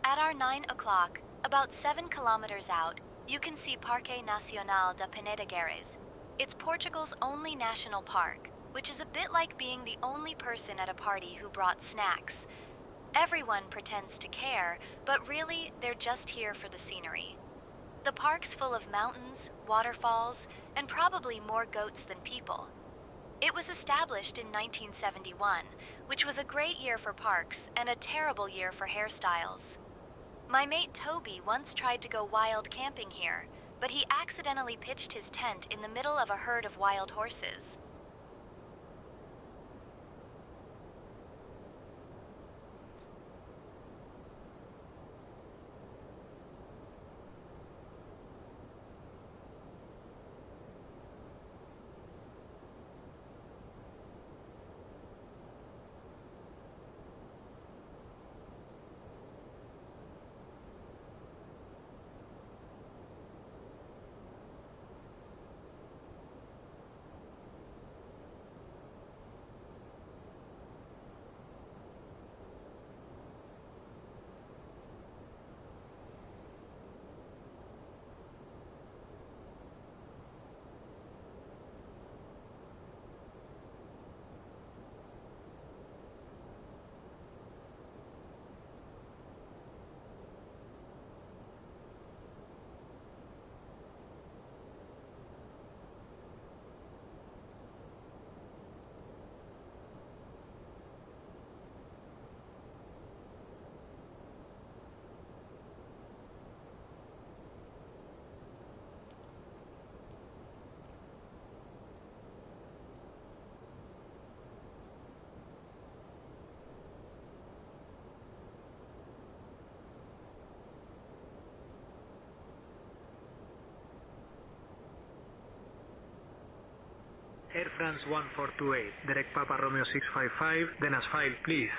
At our 9 o'clock, about 7 kilometers out, you can see Parque Nacional da Penedegares. It's Portugal's only national park, which is a bit like being the only person at a party who brought snacks. Everyone pretends to care, but really, they're just here for the scenery. The park's full of mountains, waterfalls, and probably more goats than people. It was established in 1971, which was a great year for parks and a terrible year for hairstyles. My mate Toby once tried to go wild camping here, but he accidentally pitched his tent in the middle of a herd of wild horses. Air France 1428, direct Papa Romeo 655, then as filed, please.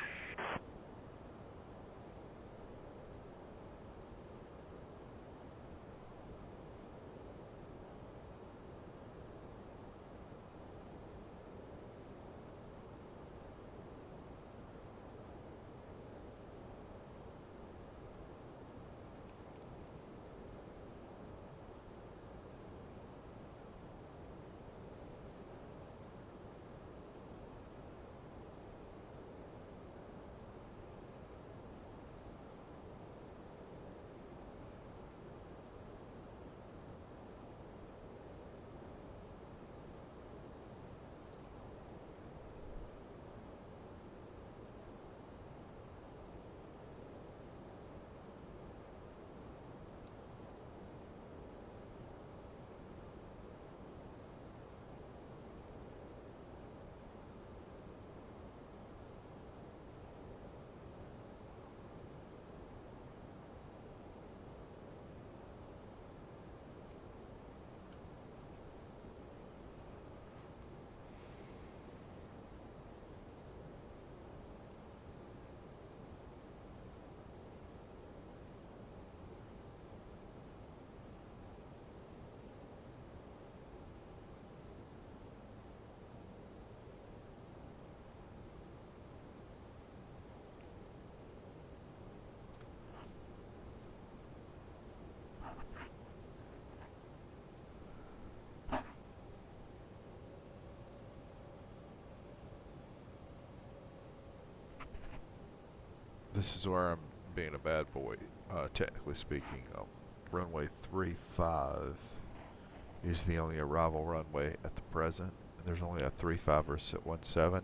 This is where I'm being a bad boy, technically speaking. Runway 35 is the only arrival runway at the present. And there's only a 35 or a 17,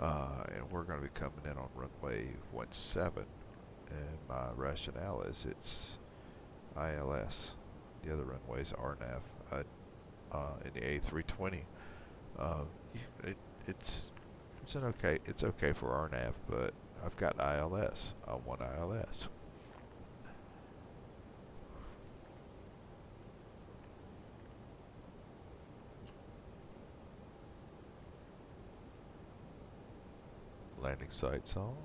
and we're going to be coming in on runway 17. And my rationale is it's ILS. The other runways are RNAV. In the A320, it's okay for RNAV, but I've got ILS. I want ILS. Landing sites on.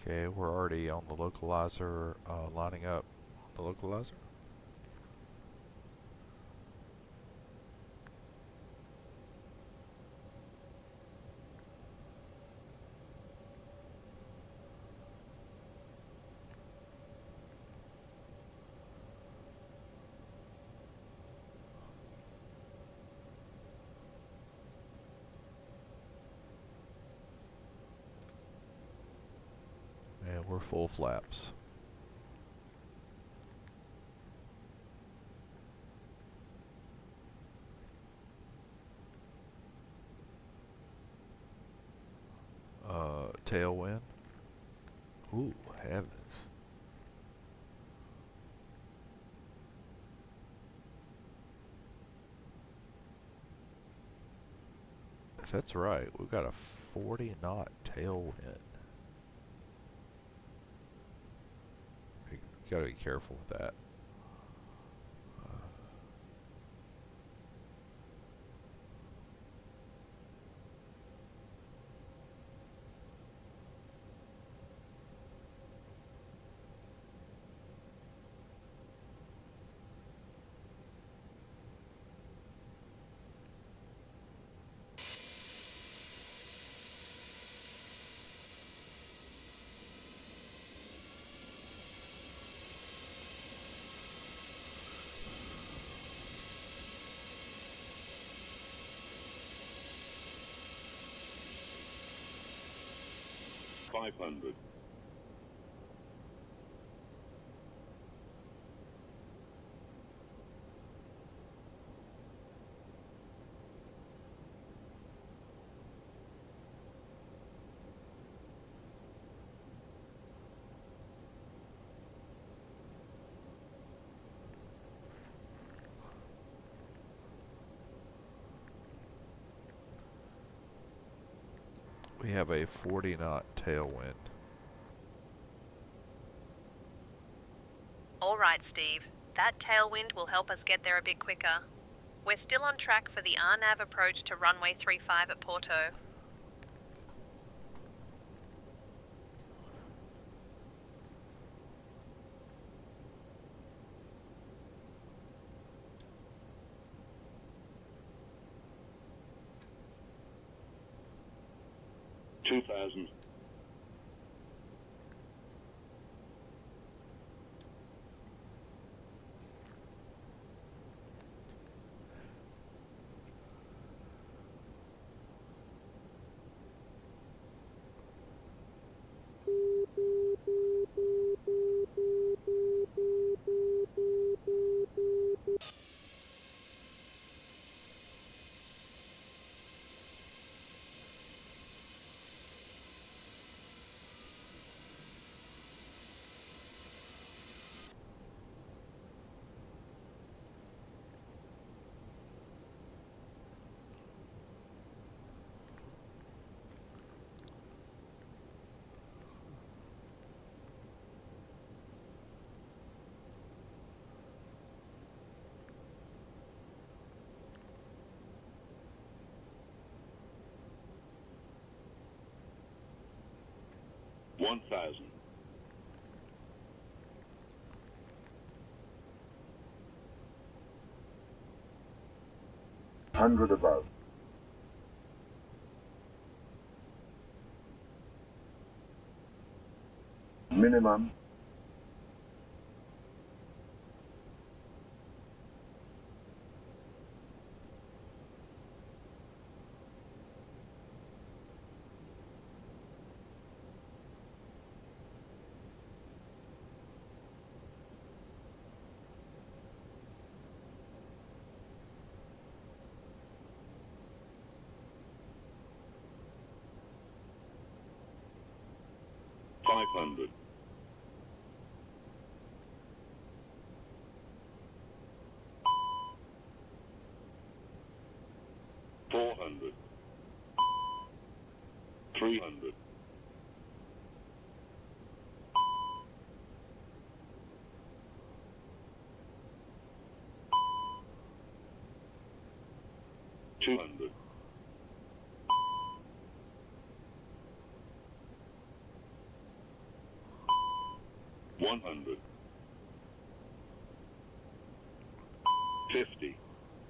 Okay, we're already on the localizer, lining up on the localizer. And we're full flaps. Tailwind. Ooh, heavens. If that's right, we've got a 40 knot tailwind. You gotta be careful with that. $500. We have a 40 knot tailwind. All right, Steve. That tailwind will help us get there a bit quicker. We're still on track for the RNAV approach to runway 35 at Porto. $2,000. $1,000. $100 above. Minimum. $500. $400. $300. $200. 100. 50,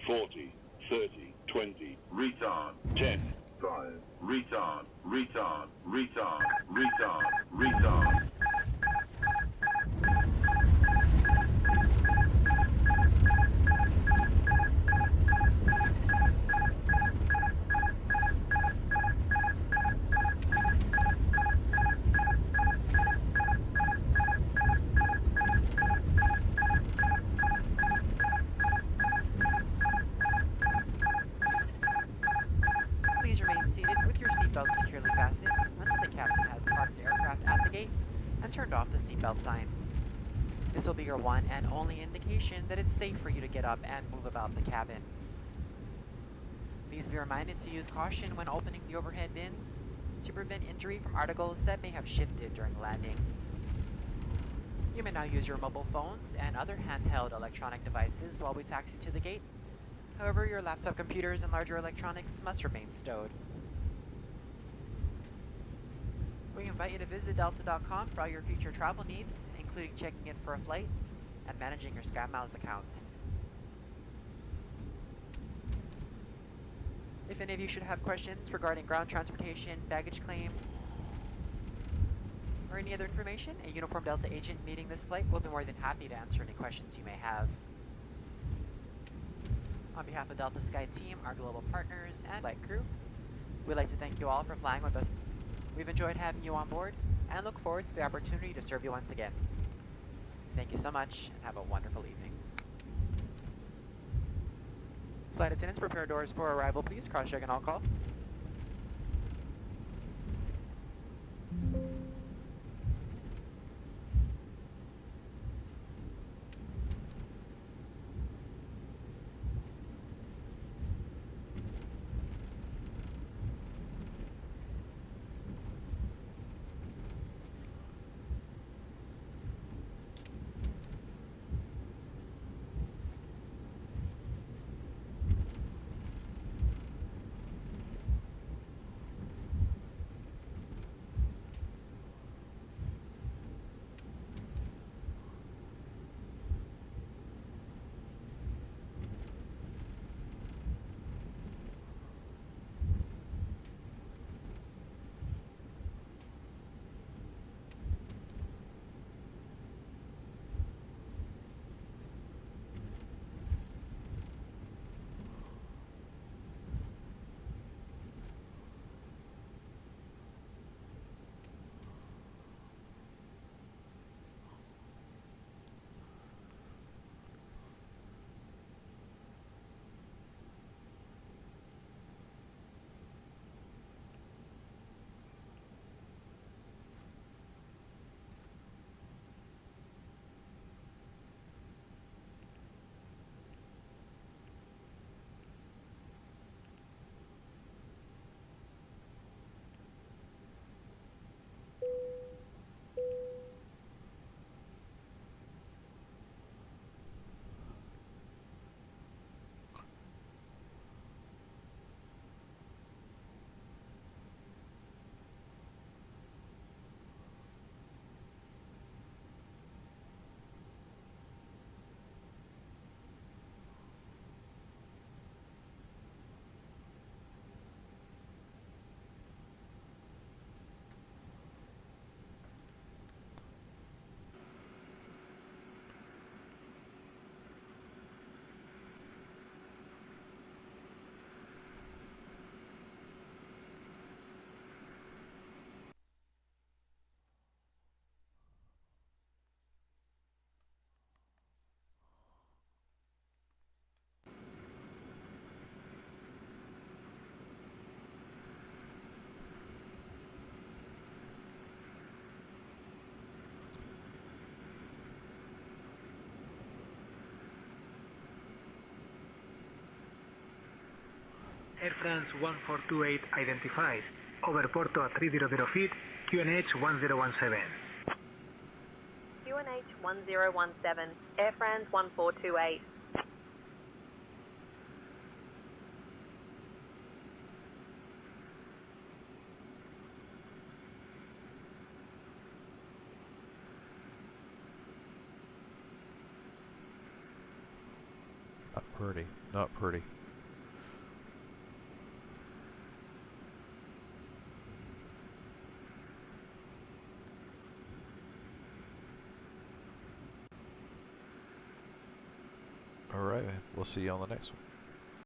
40, 30, 20, retard, 10, 5, retard, retard, retard, retard, retard. Please remain seated with your seatbelt securely fastened until the captain has parked the aircraft at the gate and turned off the seatbelt sign. This will be your one and only indication that it's safe for you to get up and move about the cabin. Please be reminded to use caution when opening the overhead bins to prevent injury from articles that may have shifted during landing. You may now use your mobile phones and other handheld electronic devices while we taxi to the gate. However, your laptop computers and larger electronics must remain stowed. We invite you to visit delta.com for all your future travel needs, including checking in for a flight and managing your SkyMiles account. If any of you should have questions regarding ground transportation, baggage claim, or any other information, a uniformed Delta agent meeting this flight will be more than happy to answer any questions you may have. On behalf of Delta Sky Team, our global partners, and flight crew, we'd like to thank you all for flying with us. We've enjoyed having you on board and look forward to the opportunity to serve you once again. Thank you so much and have a wonderful evening. Flight attendants, prepare doors for arrival, please. Cross-check and all call. Air France 1428 identified. Over Porto at 300 feet, QNH 1017. QNH 1017, Air France 1428. pretty. Not pretty. Alright, man. We'll see you on the next one.